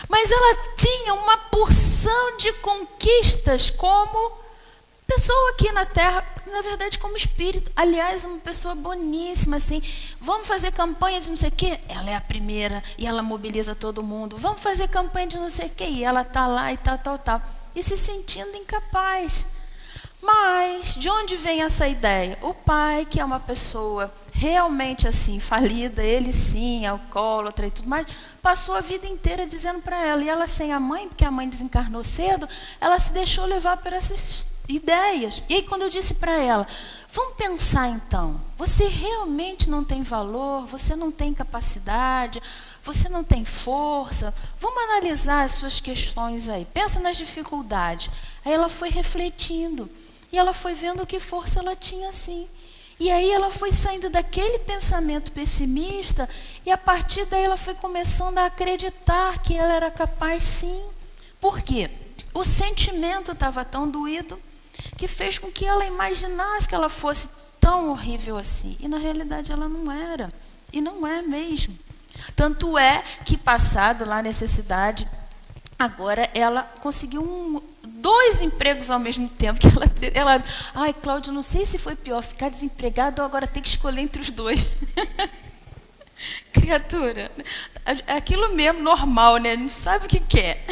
Mas ela tinha uma porção de conquistas como pessoa aqui na Terra, na verdade como espírito. Aliás, uma pessoa boníssima, assim. Vamos fazer campanha de não sei o quê? Ela é a primeira e ela mobiliza todo mundo. Vamos fazer campanha de não sei o quê? E ela está lá e tal. E se sentindo incapaz. Mas, de onde vem essa ideia? O pai, que é uma pessoa realmente assim, falida, ele sim, alcoólatra e tudo mais, passou a vida inteira dizendo para ela, e ela sem a mãe, porque a mãe desencarnou cedo, ela se deixou levar por essas ideias. E aí quando eu disse para ela, vamos pensar então, você realmente não tem valor, você não tem capacidade, Você não tem força? Vamos analisar as suas questões aí. Pensa nas dificuldades. Aí ela foi refletindo. E ela foi vendo que força ela tinha sim. E aí ela foi saindo daquele pensamento pessimista e a partir daí ela foi começando a acreditar que ela era capaz sim. Por quê? O sentimento estava tão doído que fez com que ela imaginasse que ela fosse tão horrível assim. E na realidade ela não era. E não é mesmo. Tanto é que passado lá a necessidade, agora ela conseguiu 2 empregos ao mesmo tempo. Que ela, ai, Cláudia, não sei se foi pior ficar desempregado ou agora ter que escolher entre os 2. Criatura, é aquilo mesmo, normal, né? Não sabe o que quer.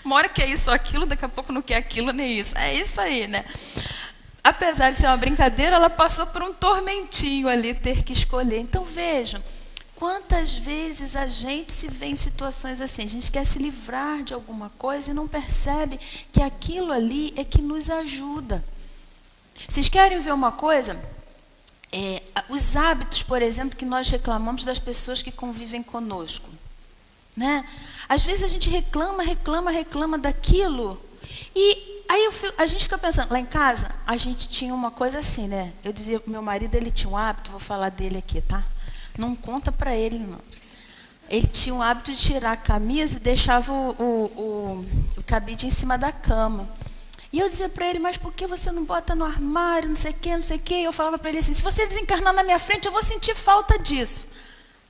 Uma hora quer isso ou aquilo, daqui a pouco não quer aquilo nem isso. É isso aí, né? Apesar de ser uma brincadeira, ela passou por um tormentinho ali, ter que escolher. Então, vejam, quantas vezes a gente se vê em situações assim, a gente quer se livrar de alguma coisa e não percebe que aquilo ali é que nos ajuda. Vocês querem ver uma coisa? Os hábitos, por exemplo, que nós reclamamos das pessoas que convivem conosco. Né? Às vezes a gente reclama daquilo e aí a gente fica pensando, lá em casa a gente tinha uma coisa assim, né? Eu dizia, meu marido, ele tinha um hábito, vou falar dele aqui, tá? Não conta para ele, não. Ele tinha o hábito de tirar a camisa e deixava o cabide em cima da cama. E eu dizia para ele, mas por que você não bota no armário, não sei o quê, não sei o quê? E eu falava para ele assim, se você desencarnar na minha frente, eu vou sentir falta disso.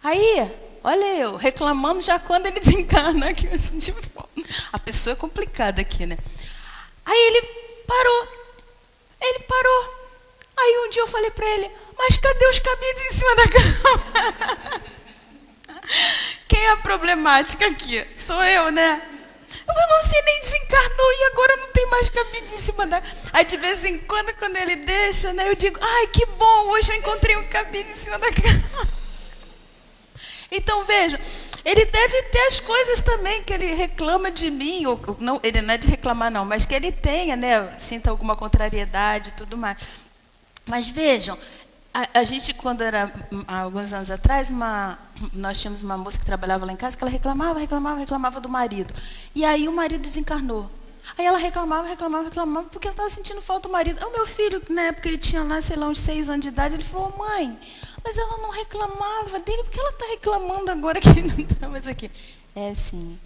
Aí, olha eu, reclamando já quando ele desencarna, que eu senti falta. A pessoa é complicada aqui, né? Aí ele parou. Aí um dia eu falei para ele, mas cadê os cabides em cima da cama? Quem é a problemática aqui? Sou eu, né? Eu não sei, nem desencarnou e agora não tem mais cabide em cima da... Aí de vez em quando ele deixa, né? Eu digo, ai, que bom, hoje eu encontrei um cabide em cima da cama. Então, veja, ele deve ter as coisas também que ele reclama de mim, ou não, ele não é de reclamar não, mas que ele tenha, né? Sinta alguma contrariedade e tudo mais. Mas vejam, a gente, quando era, há alguns anos atrás, nós tínhamos uma moça que trabalhava lá em casa, que ela reclamava do marido. E aí o marido desencarnou. Aí ela reclamava, porque ela estava sentindo falta do marido. O meu filho, na época, ele tinha lá, sei lá, uns 6 anos de idade, ele falou, mãe, mas ela não reclamava dele, por que ela está reclamando agora que ele não está mais aqui? É sim.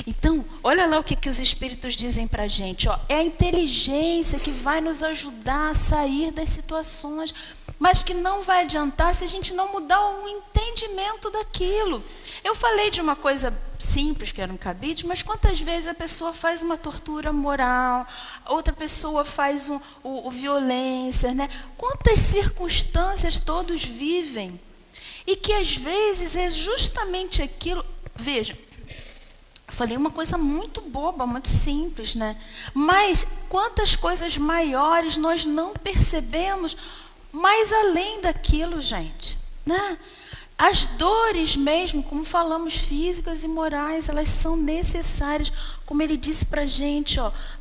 Então, olha lá o que os espíritos dizem para a gente. Ó, é a inteligência que vai nos ajudar a sair das situações, mas que não vai adiantar se a gente não mudar o entendimento daquilo. Eu falei de uma coisa simples, que era um cabide, mas quantas vezes a pessoa faz uma tortura moral, outra pessoa faz violência, né? Quantas circunstâncias todos vivem e que às vezes é justamente aquilo. Veja, eu falei uma coisa muito boba, muito simples, né? Mas quantas coisas maiores nós não percebemos mais além daquilo, gente, né? As dores mesmo, como falamos, físicas e morais, elas são necessárias, como ele disse para a gente,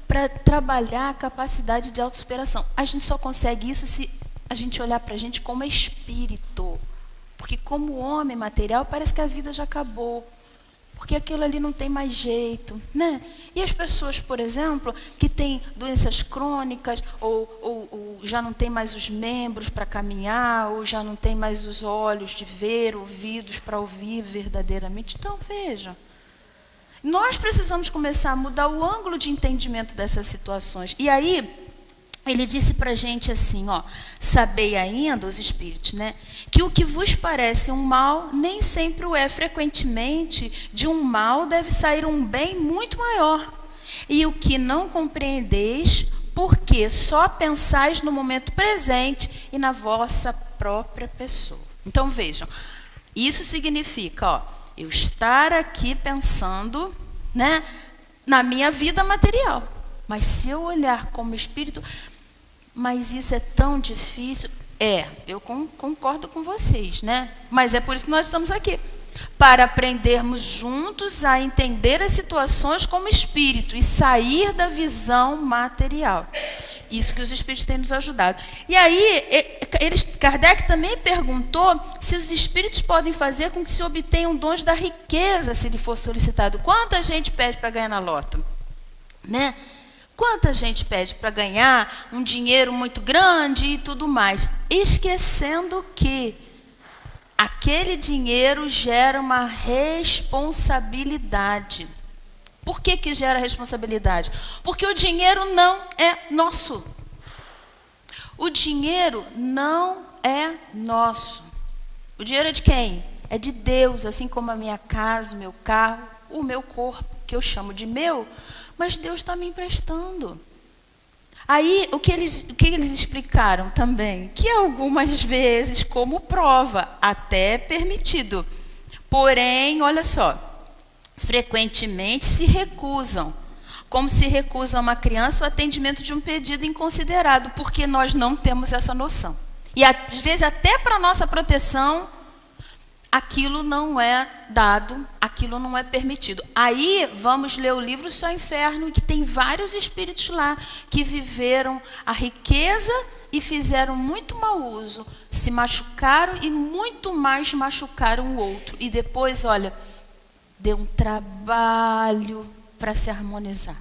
para trabalhar a capacidade de autossuperação. A gente só consegue isso se a gente olhar para a gente como espírito. Porque como homem material, parece que a vida já acabou. Porque aquilo ali não tem mais jeito, né? E as pessoas, por exemplo, que têm doenças crônicas, ou já não tem mais os membros para caminhar, ou já não tem mais os olhos de ver, ouvidos para ouvir verdadeiramente. Então, vejam, nós precisamos começar a mudar o ângulo de entendimento dessas situações. E aí, ele disse para a gente assim, sabei ainda, os espíritos, né, que o que vos parece um mal, nem sempre o é. Frequentemente, de um mal deve sair um bem muito maior. E o que não compreendeis, porque só pensais no momento presente e na vossa própria pessoa. Então, vejam, isso significa, eu estar aqui pensando, né, na minha vida material. Mas se eu olhar como espírito... Mas isso é tão difícil. Eu concordo com vocês, né? Mas é por isso que nós estamos aqui. Para aprendermos juntos a entender as situações como espírito e sair da visão material. Isso que os espíritos têm nos ajudado. E aí, Kardec também perguntou se os espíritos podem fazer com que se obtenham dons da riqueza, se lhe for solicitado. Quanta gente pede para ganhar na loto? Né? Quanta gente pede para ganhar um dinheiro muito grande e tudo mais, esquecendo que aquele dinheiro gera uma responsabilidade. Por que gera responsabilidade? Porque o dinheiro não é nosso. O dinheiro não é nosso. O dinheiro é de quem? É de Deus, assim como a minha casa, o meu carro, o meu corpo, que eu chamo de meu, mas Deus está me emprestando. Aí, o que eles explicaram também? Que algumas vezes, como prova, até é permitido. Porém, olha só, frequentemente se recusam. Como se recusa uma criança o atendimento de um pedido inconsiderado, porque nós não temos essa noção. E, às vezes, até para nossa proteção, aquilo não é dado, aquilo não é permitido. Aí vamos ler o livro Céu e Inferno, que tem vários espíritos lá que viveram a riqueza e fizeram muito mau uso, se machucaram e muito mais machucaram o outro. E depois, olha, deu um trabalho para se harmonizar.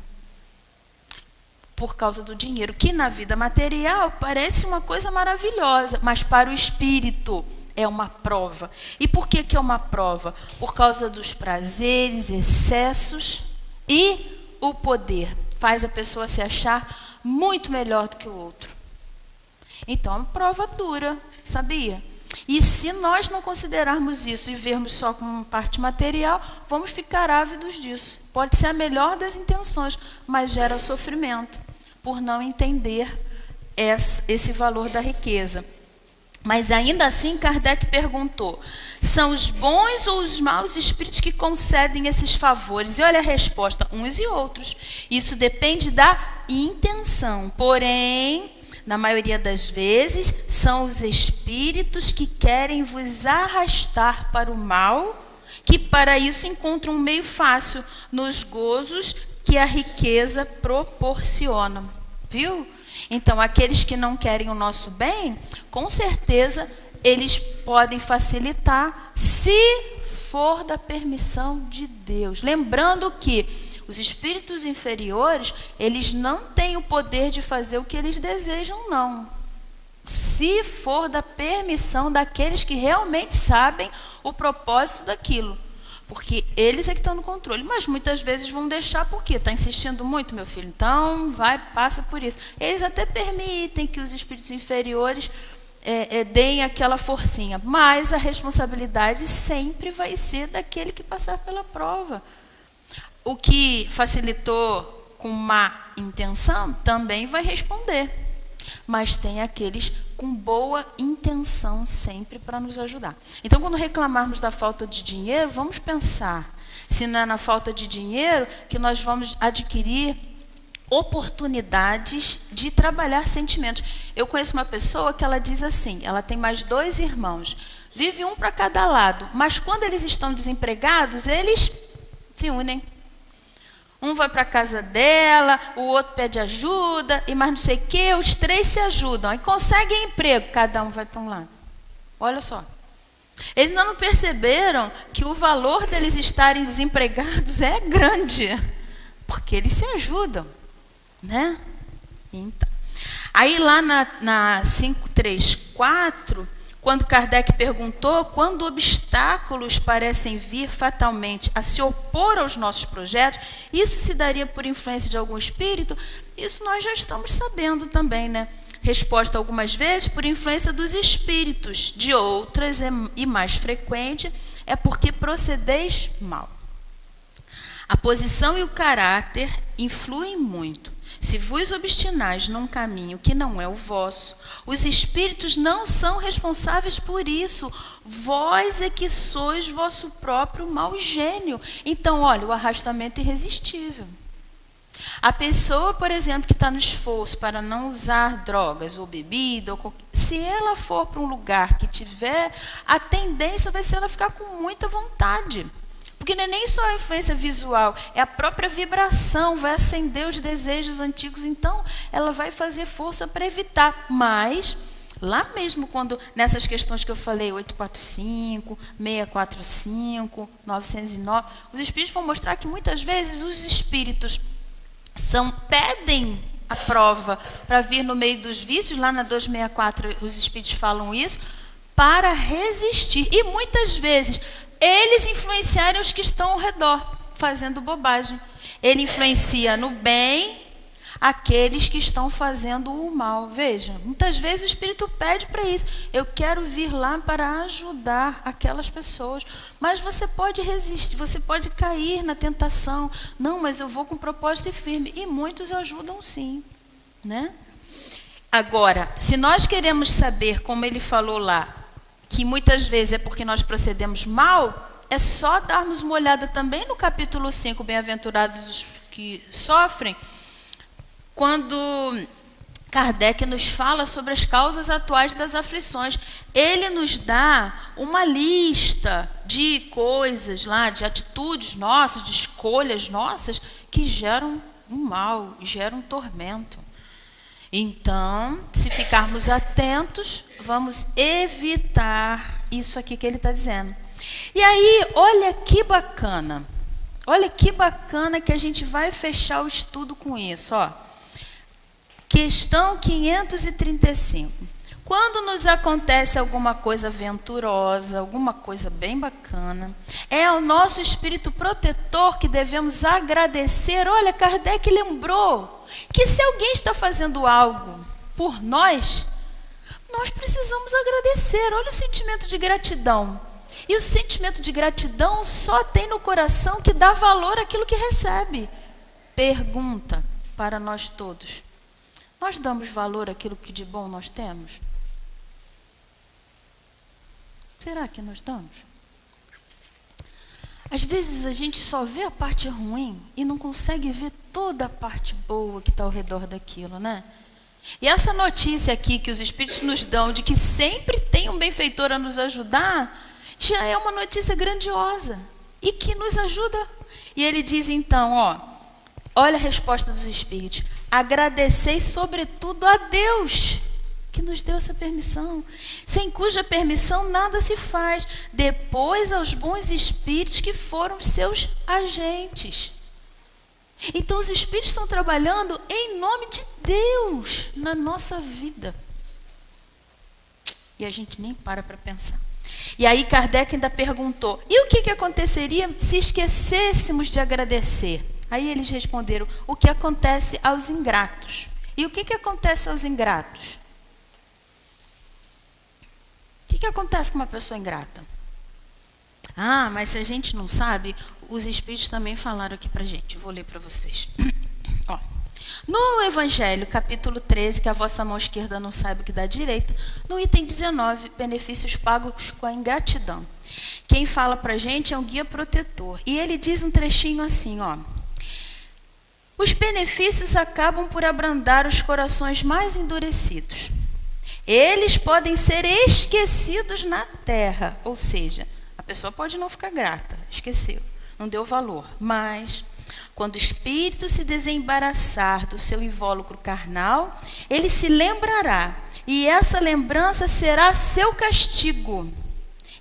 Por causa do dinheiro, que na vida material parece uma coisa maravilhosa, mas para o espírito é uma prova. E por que é uma prova? Por causa dos prazeres, excessos e o poder. Faz a pessoa se achar muito melhor do que o outro. Então, é uma prova dura, sabia? E se nós não considerarmos isso e vermos só como parte material, vamos ficar ávidos disso. Pode ser a melhor das intenções, mas gera sofrimento por não entender esse valor da riqueza. Mas ainda assim, Kardec perguntou, são os bons ou os maus espíritos que concedem esses favores? E olha a resposta, uns e outros. Isso depende da intenção. Porém, na maioria das vezes, são os espíritos que querem vos arrastar para o mal, que para isso encontram um meio fácil nos gozos que a riqueza proporciona. Viu? Então, aqueles que não querem o nosso bem, com certeza, eles podem facilitar, se for da permissão de Deus. Lembrando que os espíritos inferiores, eles não têm o poder de fazer o que eles desejam, não. Se for da permissão daqueles que realmente sabem o propósito daquilo. Porque eles é que estão no controle. Mas muitas vezes vão deixar, porque está insistindo muito, meu filho. Então, passa por isso. Eles até permitem que os espíritos inferiores deem aquela forcinha. Mas a responsabilidade sempre vai ser daquele que passar pela prova. O que facilitou com má intenção também vai responder. Mas tem aqueles com boa intenção sempre para nos ajudar. Então, quando reclamarmos da falta de dinheiro, vamos pensar se não é na falta de dinheiro que nós vamos adquirir oportunidades de trabalhar sentimentos. Eu conheço uma pessoa que ela diz assim, ela tem mais 2 irmãos, vive um para cada lado, mas quando eles estão desempregados, eles se unem. Um vai para a casa dela, o outro pede ajuda, e mais não sei o quê, os 3 se ajudam. Aí conseguem emprego, cada um vai para um lado. Olha só. Eles ainda não perceberam que o valor deles estarem desempregados é grande, porque eles se ajudam, né? Então, aí lá na 534, quando Kardec perguntou, quando obstáculos parecem vir fatalmente a se opor aos nossos projetos, isso se daria por influência de algum espírito? Isso nós já estamos sabendo também, né? Resposta algumas vezes por influência dos espíritos, de outras, e mais frequente, é porque procedeis mal. A posição e o caráter influem muito. Se vos obstinais num caminho que não é o vosso, os espíritos não são responsáveis por isso. Vós é que sois vosso próprio mau gênio. Então, olha, o arrastamento é irresistível. A pessoa, por exemplo, que está no esforço para não usar drogas ou bebida, se ela for para um lugar que tiver, a tendência vai ser ela ficar com muita vontade. Porque não é nem só a influência visual, é a própria vibração, vai acender os desejos antigos, então ela vai fazer força para evitar. Mas, lá mesmo, quando nessas questões que eu falei, 845, 645, 909, os espíritos vão mostrar que muitas vezes os espíritos pedem a prova para vir no meio dos vícios, lá na 264 os espíritos falam isso, para resistir. E muitas vezes eles influenciarem os que estão ao redor, fazendo bobagem. Ele influencia no bem aqueles que estão fazendo o mal. Veja, muitas vezes o espírito pede para isso. Eu quero vir lá para ajudar aquelas pessoas. Mas você pode resistir, você pode cair na tentação. Não, mas eu vou com propósito firme. E muitos ajudam sim, né? Agora, se nós queremos saber, como ele falou lá, que muitas vezes é porque nós procedemos mal, é só darmos uma olhada também no capítulo 5, Bem-aventurados os que sofrem, quando Kardec nos fala sobre as causas atuais das aflições. Ele nos dá uma lista de coisas lá, de atitudes nossas, de escolhas nossas, que geram um mal, geram um tormento. Então, se ficarmos atentos, vamos evitar isso aqui que ele está dizendo. E aí, olha que bacana que a gente vai fechar o estudo com isso, ó. Questão 535. Quando nos acontece alguma coisa venturosa, alguma coisa bem bacana, é ao nosso espírito protetor que devemos agradecer. Olha, Kardec lembrou que se alguém está fazendo algo por nós, nós precisamos agradecer. Olha o sentimento de gratidão. E o sentimento de gratidão só tem no coração que dá valor àquilo que recebe. Pergunta para nós todos: nós damos valor àquilo que de bom nós temos? Será que nós damos? Às vezes a gente só vê a parte ruim e não consegue ver toda a parte boa que está ao redor daquilo, né? E essa notícia aqui que os espíritos nos dão de que sempre tem um benfeitor a nos ajudar, já é uma notícia grandiosa e que nos ajuda. E ele diz então, ó, olha a resposta dos espíritos: agradecei sobretudo a Deus que nos deu essa permissão, sem cuja permissão nada se faz, depois aos bons espíritos que foram seus agentes. Então os espíritos estão trabalhando em nome de Deus na nossa vida. E a gente nem para pensar. E aí Kardec ainda perguntou: e o que aconteceria se esquecêssemos de agradecer? Aí eles responderam: o que acontece aos ingratos. E o que acontece aos ingratos? O que acontece com uma pessoa ingrata? Ah, mas se a gente não sabe, os espíritos também falaram aqui para a gente. Eu vou ler para vocês. Ó, no Evangelho, capítulo 13, que a vossa mão esquerda não saiba o que dá a direita, no item 19, benefícios pagos com a ingratidão. Quem fala para a gente é um guia protetor. E ele diz um trechinho assim, ó: os benefícios acabam por abrandar os corações mais endurecidos. Eles podem ser esquecidos na terra, ou seja, a pessoa pode não ficar grata, esqueceu, não deu valor, mas quando o espírito se desembaraçar do seu invólucro carnal, ele se lembrará, e essa lembrança será seu castigo.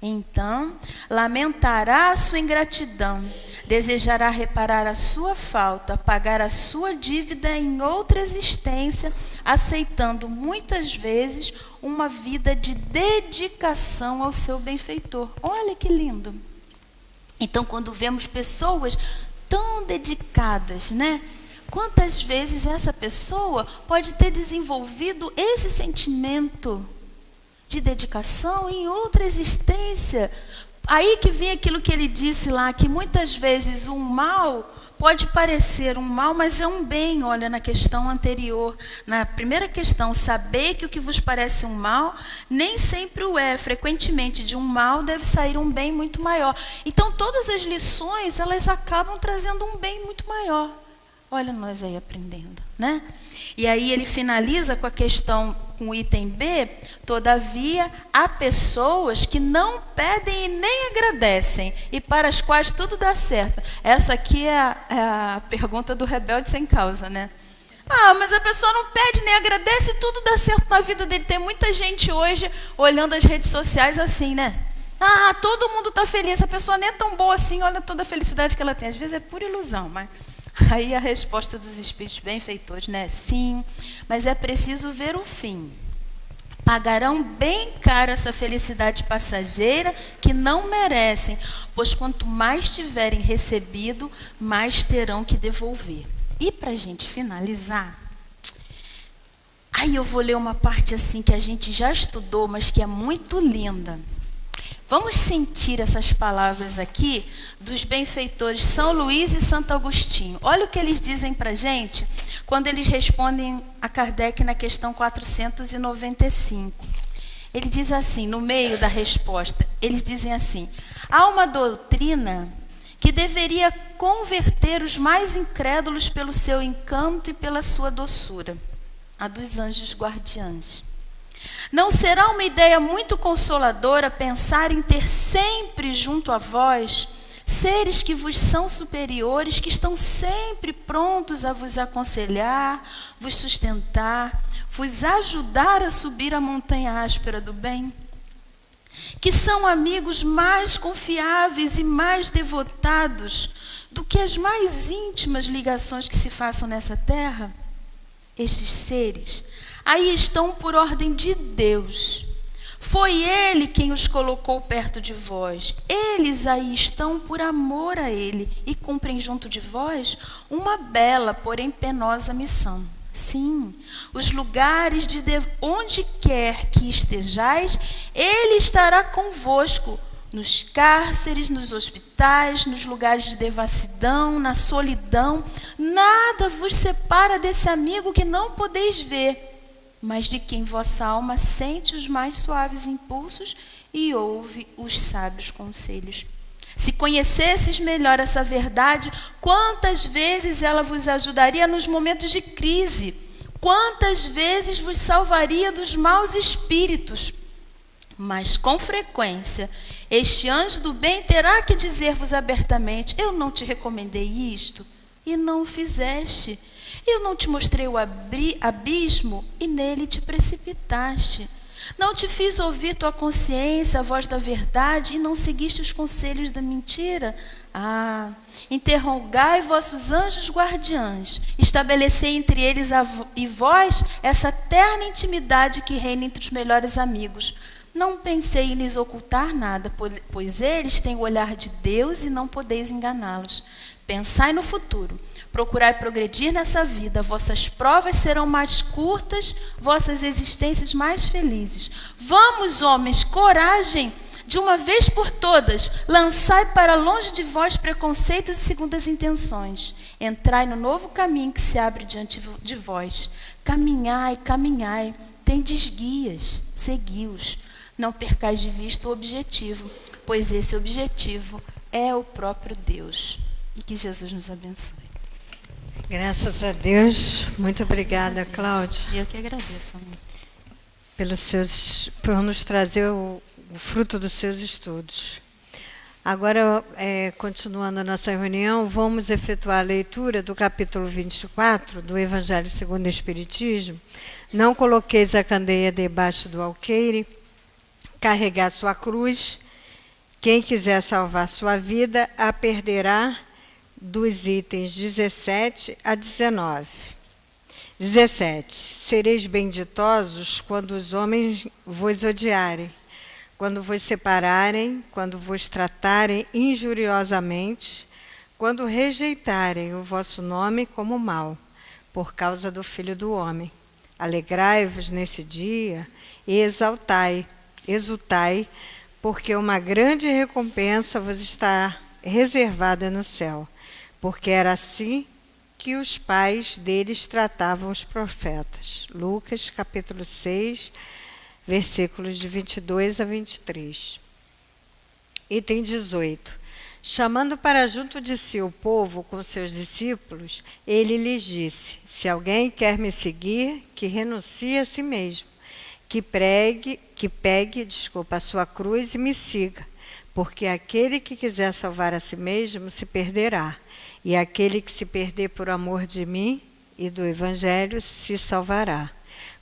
Então, lamentará a sua ingratidão, desejará reparar a sua falta, pagar a sua dívida em outra existência, aceitando muitas vezes uma vida de dedicação ao seu benfeitor. Olha que lindo! Então, quando vemos pessoas tão dedicadas, né? Quantas vezes essa pessoa pode ter desenvolvido esse sentimento de dedicação em outra existência? Aí que vem aquilo que ele disse lá, que muitas vezes um mal pode parecer um mal, mas é um bem. Olha, na questão anterior, na primeira questão, saber que o que vos parece um mal, nem sempre o é. Frequentemente de um mal deve sair um bem muito maior. Então todas as lições, elas acabam trazendo um bem muito maior. Olha nós aí aprendendo, né? E aí ele finaliza com a questão com o item B, todavia, há pessoas que não pedem e nem agradecem, e para as quais tudo dá certo. Essa aqui é a pergunta do rebelde sem causa, né? Mas a pessoa não pede nem agradece e tudo dá certo na vida dele. Tem muita gente hoje olhando as redes sociais assim, né? Todo mundo está feliz, a pessoa nem é tão boa assim, olha toda a felicidade que ela tem. Às vezes é pura ilusão, mas... Aí a resposta dos espíritos benfeitores, né? Sim, mas é preciso ver o fim. Pagarão bem caro essa felicidade passageira que não merecem, pois quanto mais tiverem recebido, mais terão que devolver. E para a gente finalizar, aí eu vou ler uma parte assim que a gente já estudou, mas que é muito linda. Vamos sentir essas palavras aqui dos benfeitores São Luís e Santo Agostinho. Olha o que eles dizem para a gente quando eles respondem a Kardec na questão 495. Ele diz assim, no meio da resposta, eles dizem assim: há uma doutrina que deveria converter os mais incrédulos pelo seu encanto e pela sua doçura, a dos anjos guardiães. Não será uma ideia muito consoladora pensar em ter sempre junto a vós seres que vos são superiores, que estão sempre prontos a vos aconselhar, vos sustentar, vos ajudar a subir a montanha áspera do bem? Que são amigos mais confiáveis e mais devotados do que as mais íntimas ligações que se façam nessa terra? Estes seres aí estão por ordem de Deus. Foi Ele quem os colocou perto de vós. Eles aí estão por amor a Ele e cumprem junto de vós uma bela, porém penosa missão. Sim, os lugares onde quer que estejais, Ele estará convosco, nos cárceres, nos hospitais, nos lugares de devassidão, na solidão. Nada vos separa desse amigo que não podeis ver, mas de quem vossa alma sente os mais suaves impulsos e ouve os sábios conselhos. Se conhecesses melhor essa verdade, quantas vezes ela vos ajudaria nos momentos de crise, quantas vezes vos salvaria dos maus espíritos. Mas com frequência, este anjo do bem terá que dizer-vos abertamente: eu não te recomendei isto, e não o fizeste. Eu não te mostrei o abismo, e nele te precipitaste. Não te fiz ouvir tua consciência, a voz da verdade, e não seguiste os conselhos da mentira? Interrogai vossos anjos guardiães, estabelecei entre eles e vós essa terna intimidade que reina entre os melhores amigos. Não pensei em lhes ocultar nada, pois eles têm o olhar de Deus e não podeis enganá-los. Pensai no futuro. Procurai progredir nessa vida, vossas provas serão mais curtas, vossas existências mais felizes. Vamos, homens, coragem, de uma vez por todas, lançai para longe de vós preconceitos e segundas intenções. Entrai no novo caminho que se abre diante de vós. Caminhai, caminhai, tendes guias, segui-os. Não percais de vista o objetivo, pois esse objetivo é o próprio Deus. E que Jesus nos abençoe.
Graças a Deus. Muito obrigada, Cláudia.
Eu que agradeço, amor.
Por nos trazer o fruto dos seus estudos. Agora, continuando a nossa reunião, vamos efetuar a leitura do capítulo 24 do Evangelho segundo o Espiritismo. Não coloqueis a candeia debaixo do alqueire, carregar sua cruz. Quem quiser salvar sua vida, a perderá, dos itens 17 a 19. 17. Sereis benditosos quando os homens vos odiarem, quando vos separarem, quando vos tratarem injuriosamente, quando rejeitarem o vosso nome como mal, por causa do Filho do Homem. Alegrai-vos nesse dia e exultai, porque uma grande recompensa vos está reservada no céu. Porque era assim que os pais deles tratavam os profetas. Lucas, capítulo 6, versículos de 22 a 23. Item 18. Chamando para junto de si o povo com seus discípulos, ele lhes disse: se alguém quer me seguir, que renuncie a si mesmo, a sua cruz e me siga, porque aquele que quiser salvar a si mesmo se perderá, e aquele que se perder por amor de mim e do Evangelho se salvará.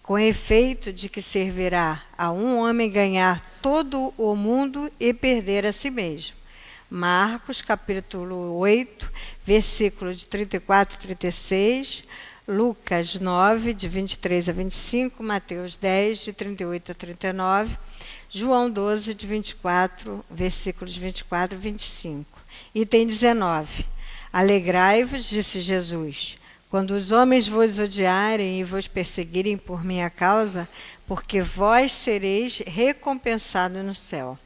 Com efeito de que servirá a um homem ganhar todo o mundo e perder a si mesmo. Marcos, capítulo 8, versículo de 34 e 36, Lucas 9, de 23 a 25, Mateus 10, de 38 a 39, João 12, de 24, versículos de 24 a 25. Item 19. Alegrai-vos, disse Jesus, quando os homens vos odiarem e vos perseguirem por minha causa, porque vós sereis recompensados no céu.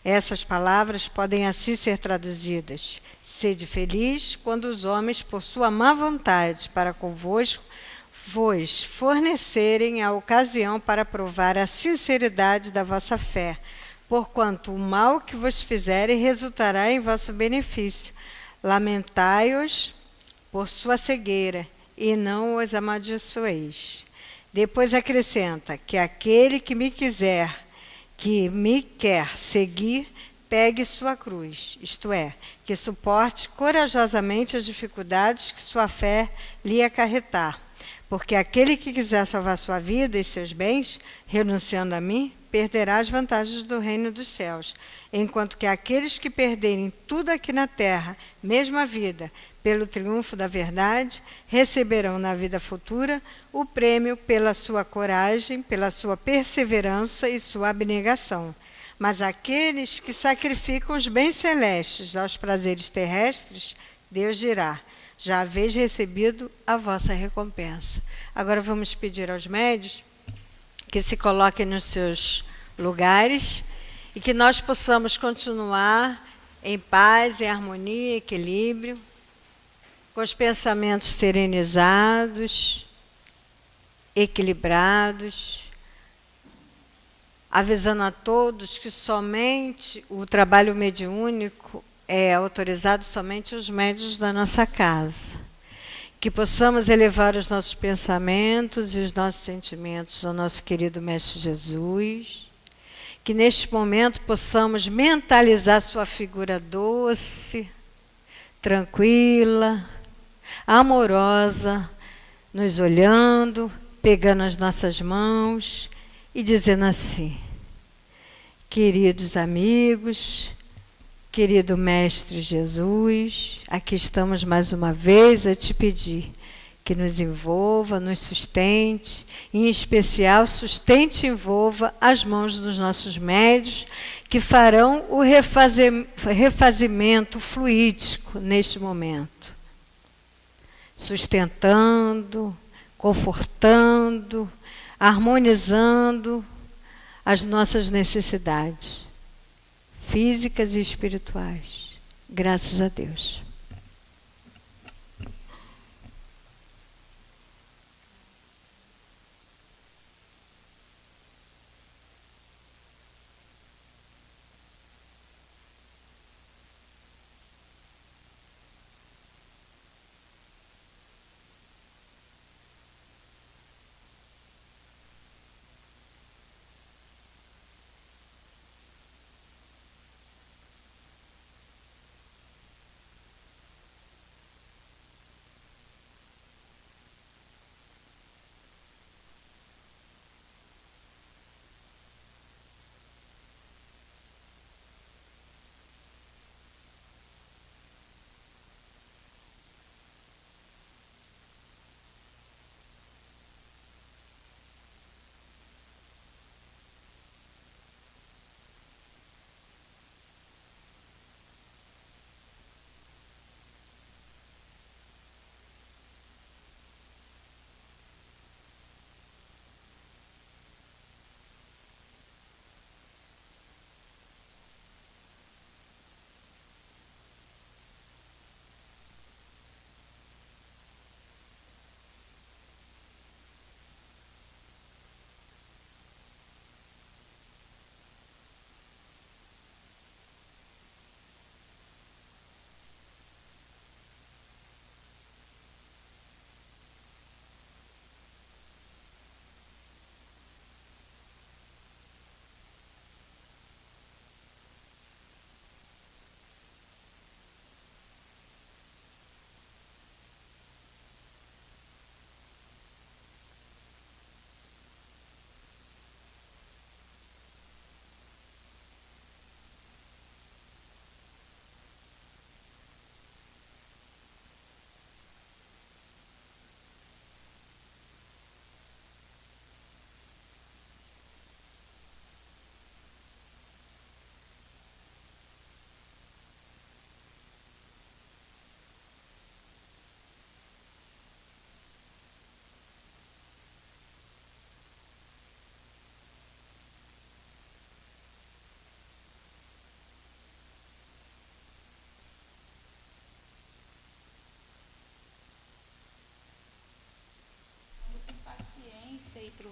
Essas palavras podem assim ser traduzidas: sede feliz quando os homens, por sua má vontade para convosco, vos fornecerem a ocasião para provar a sinceridade da vossa fé, porquanto o mal que vos fizerem resultará em vosso benefício. Lamentai-os por sua cegueira, e não os amaldiçoeis. Depois acrescenta que aquele que me quer seguir, pegue sua cruz, isto é, que suporte corajosamente as dificuldades que sua fé lhe acarretar. Porque aquele que quiser salvar sua vida e seus bens, renunciando a mim, perderá as vantagens do reino dos céus, enquanto que aqueles que perderem tudo aqui na terra, mesmo a vida, pelo triunfo da verdade, receberão na vida futura o prêmio pela sua coragem, pela sua perseverança e sua abnegação. Mas aqueles que sacrificam os bens celestes aos prazeres terrestres, Deus dirá: já haveis recebido a vossa recompensa. Agora vamos pedir aos médios que se coloquem nos seus lugares e que nós possamos continuar em paz, em harmonia, equilíbrio, com os pensamentos serenizados, equilibrados, avisando a todos que somente o trabalho mediúnico é autorizado somente aos médiuns da nossa casa. Que possamos elevar os nossos pensamentos e os nossos sentimentos ao nosso querido Mestre Jesus. Que neste momento possamos mentalizar sua figura doce, tranquila, amorosa, nos olhando, pegando as nossas mãos e dizendo assim: queridos amigos, querido Mestre Jesus, aqui estamos mais uma vez a te pedir que nos envolva, nos sustente, em especial sustente e envolva as mãos dos nossos médios, que farão o refazimento fluídico neste momento, sustentando, confortando, harmonizando as nossas necessidades físicas e espirituais. Graças a Deus.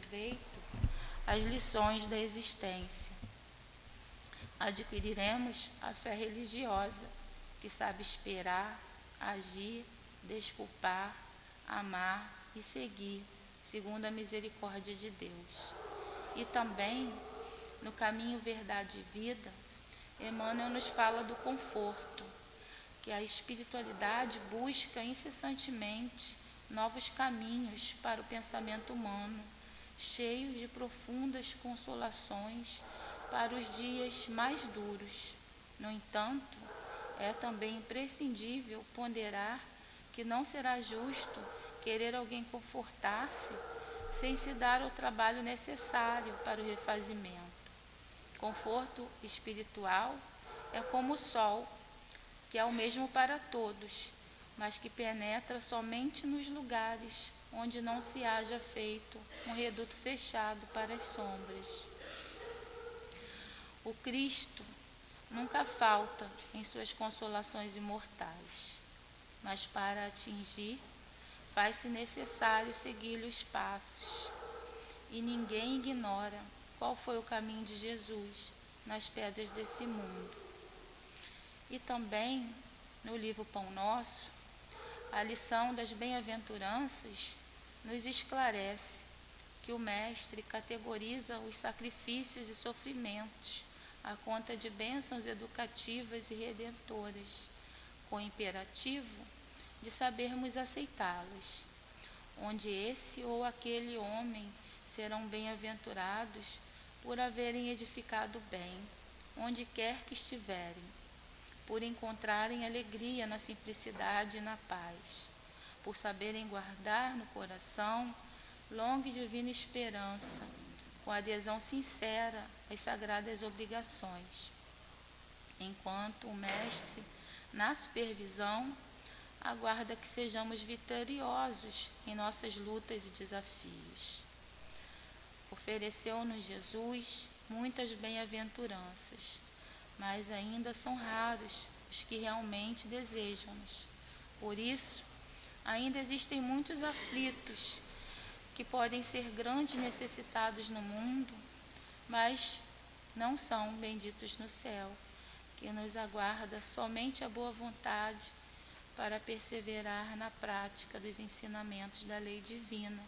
proveito as lições da existência. Adquiriremos a fé religiosa, que sabe esperar, agir, desculpar, amar e seguir, segundo a misericórdia de Deus. E também, no caminho Verdade e Vida, Emmanuel nos fala do conforto, que a espiritualidade busca incessantemente novos caminhos para o pensamento humano, cheios de profundas consolações para os dias mais duros. No entanto, é também imprescindível ponderar que não será justo querer alguém confortar-se sem se dar o trabalho necessário para o refazimento. Conforto espiritual é como o sol, que é o mesmo para todos, mas que penetra somente nos lugares onde não se haja feito um reduto fechado para as sombras. O Cristo nunca falta em suas consolações imortais, mas para atingir, faz-se necessário seguir-lhe os passos. E ninguém ignora qual foi o caminho de Jesus nas pedras desse mundo. E também, no livro Pão Nosso, a lição das bem-aventuranças nos esclarece que o Mestre categoriza os sacrifícios e sofrimentos à conta de bênçãos educativas e redentoras, com o imperativo de sabermos aceitá-las, onde esse ou aquele homem serão bem-aventurados por haverem edificado bem, onde quer que estiverem, por encontrarem alegria na simplicidade e na paz, por saberem guardar no coração longa e divina esperança, com adesão sincera às sagradas obrigações, enquanto o Mestre, na supervisão, aguarda que sejamos vitoriosos em nossas lutas e desafios. Ofereceu-nos Jesus muitas bem-aventuranças, mas ainda são raros os que realmente desejam-nos. Por isso, ainda existem muitos aflitos que podem ser grandes necessitados no mundo, mas não são benditos no céu, que nos aguarda somente a boa vontade para perseverar na prática dos ensinamentos da lei divina,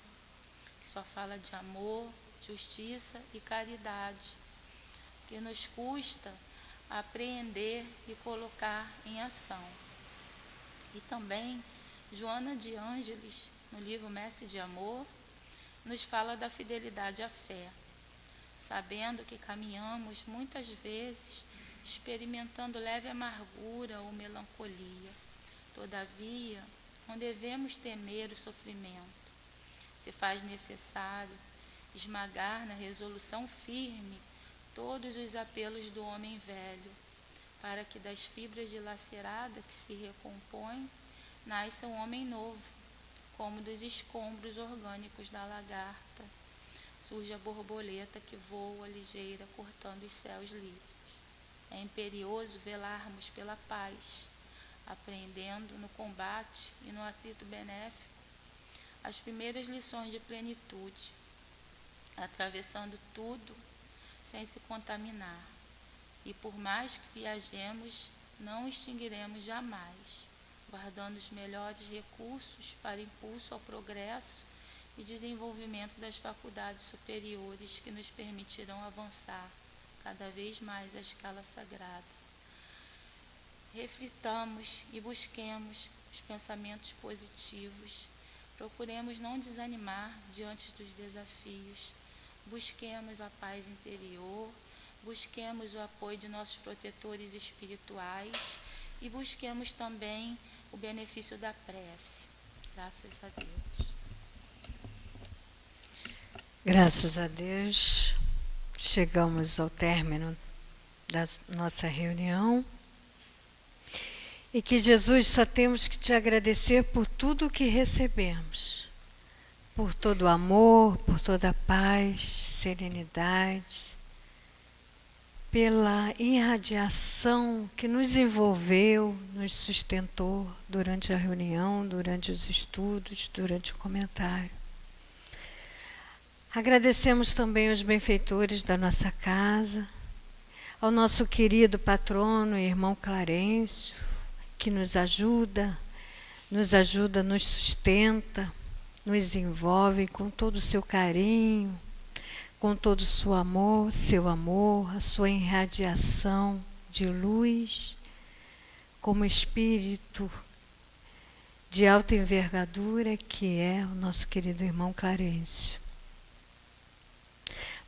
que só fala de amor, justiça e caridade, que nos custa apreender e colocar em ação. E também Joana de Ângeles, no livro Messe de Amor, nos fala da fidelidade à fé, sabendo que caminhamos muitas vezes experimentando leve amargura ou melancolia. Todavia, não devemos temer o sofrimento. Se faz necessário esmagar na resolução firme todos os apelos do homem velho, para que das fibras dilaceradas que se recompõem, nasça um homem novo, como dos escombros orgânicos da lagarta, surge a borboleta que voa ligeira, cortando os céus livres. É imperioso velarmos pela paz, aprendendo no combate e no atrito benéfico as primeiras lições de plenitude, atravessando tudo sem se contaminar. E por mais que viajemos, não extinguiremos jamais, guardando os melhores recursos para impulso ao progresso e desenvolvimento das faculdades superiores que nos permitirão avançar cada vez mais a escala sagrada. Reflitamos e busquemos os pensamentos positivos, procuremos não desanimar diante dos desafios, busquemos a paz interior, busquemos o apoio de nossos protetores espirituais e busquemos também o benefício da prece. Graças a Deus.
Graças a Deus, chegamos ao término da nossa reunião e que Jesus, só temos que te agradecer por tudo o que recebemos, por todo o amor, por toda a paz, serenidade, pela irradiação que nos envolveu, nos sustentou durante a reunião, durante os estudos, durante o comentário. Agradecemos também aos benfeitores da nossa casa, ao nosso querido patrono e irmão Clarencio, que nos ajuda, nos sustenta, nos envolve com todo o seu carinho, com todo o seu amor, a sua irradiação de luz, como espírito de alta envergadura que é o nosso querido irmão Clarencio.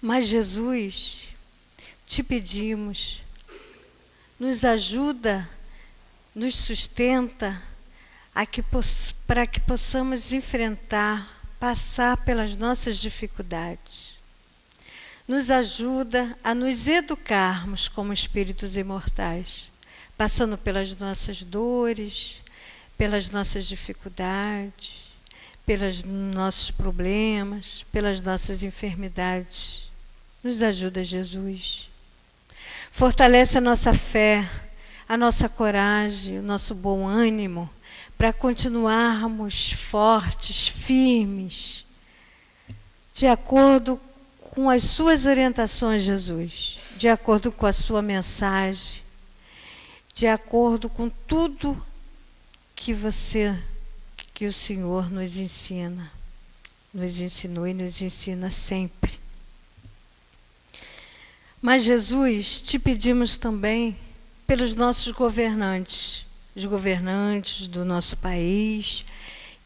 Mas Jesus, te pedimos, nos ajuda, nos sustenta para que possamos enfrentar, passar pelas nossas dificuldades. Nos ajuda a nos educarmos como espíritos imortais, passando pelas nossas dores, pelas nossas dificuldades, pelos nossos problemas, pelas nossas enfermidades. Nos ajuda, Jesus. Fortalece a nossa fé, a nossa coragem, o nosso bom ânimo, para continuarmos fortes, firmes, de acordo com as suas orientações, Jesus, de acordo com a sua mensagem, de acordo com tudo que o Senhor nos ensina, nos ensinou e nos ensina sempre. Mas, Jesus, te pedimos também pelos nossos governantes, os governantes do nosso país,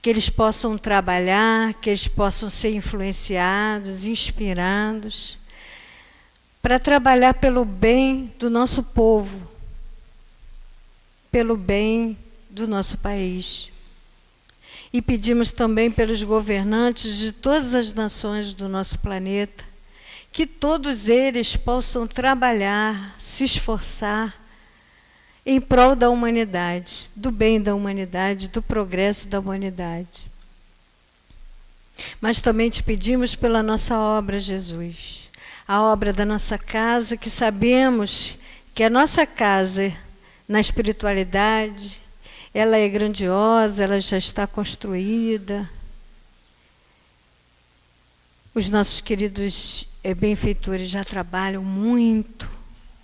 que eles possam trabalhar, que eles possam ser influenciados, inspirados, para trabalhar pelo bem do nosso povo, pelo bem do nosso país. E pedimos também pelos governantes de todas as nações do nosso planeta, que todos eles possam trabalhar, se esforçar em prol da humanidade, do bem da humanidade, do progresso da humanidade. Mas também te pedimos pela nossa obra, Jesus, a obra da nossa casa, que sabemos que a nossa casa, na espiritualidade, ela é grandiosa, ela já está construída. Os nossos queridos benfeitores já trabalham muito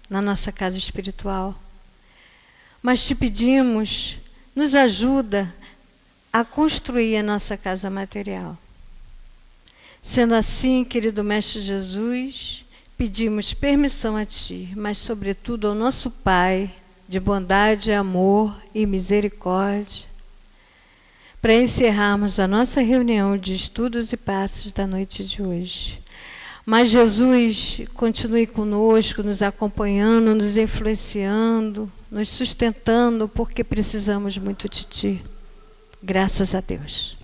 na nossa casa espiritual. Mas te pedimos, nos ajuda a construir a nossa casa material. Sendo assim, querido Mestre Jesus, pedimos permissão a Ti, mas sobretudo ao nosso Pai, de bondade, amor e misericórdia, para encerrarmos a nossa reunião de estudos e passos da noite de hoje. Mas Jesus, continue conosco, nos acompanhando, nos influenciando, nos sustentando, porque precisamos muito de Ti. Graças a Deus.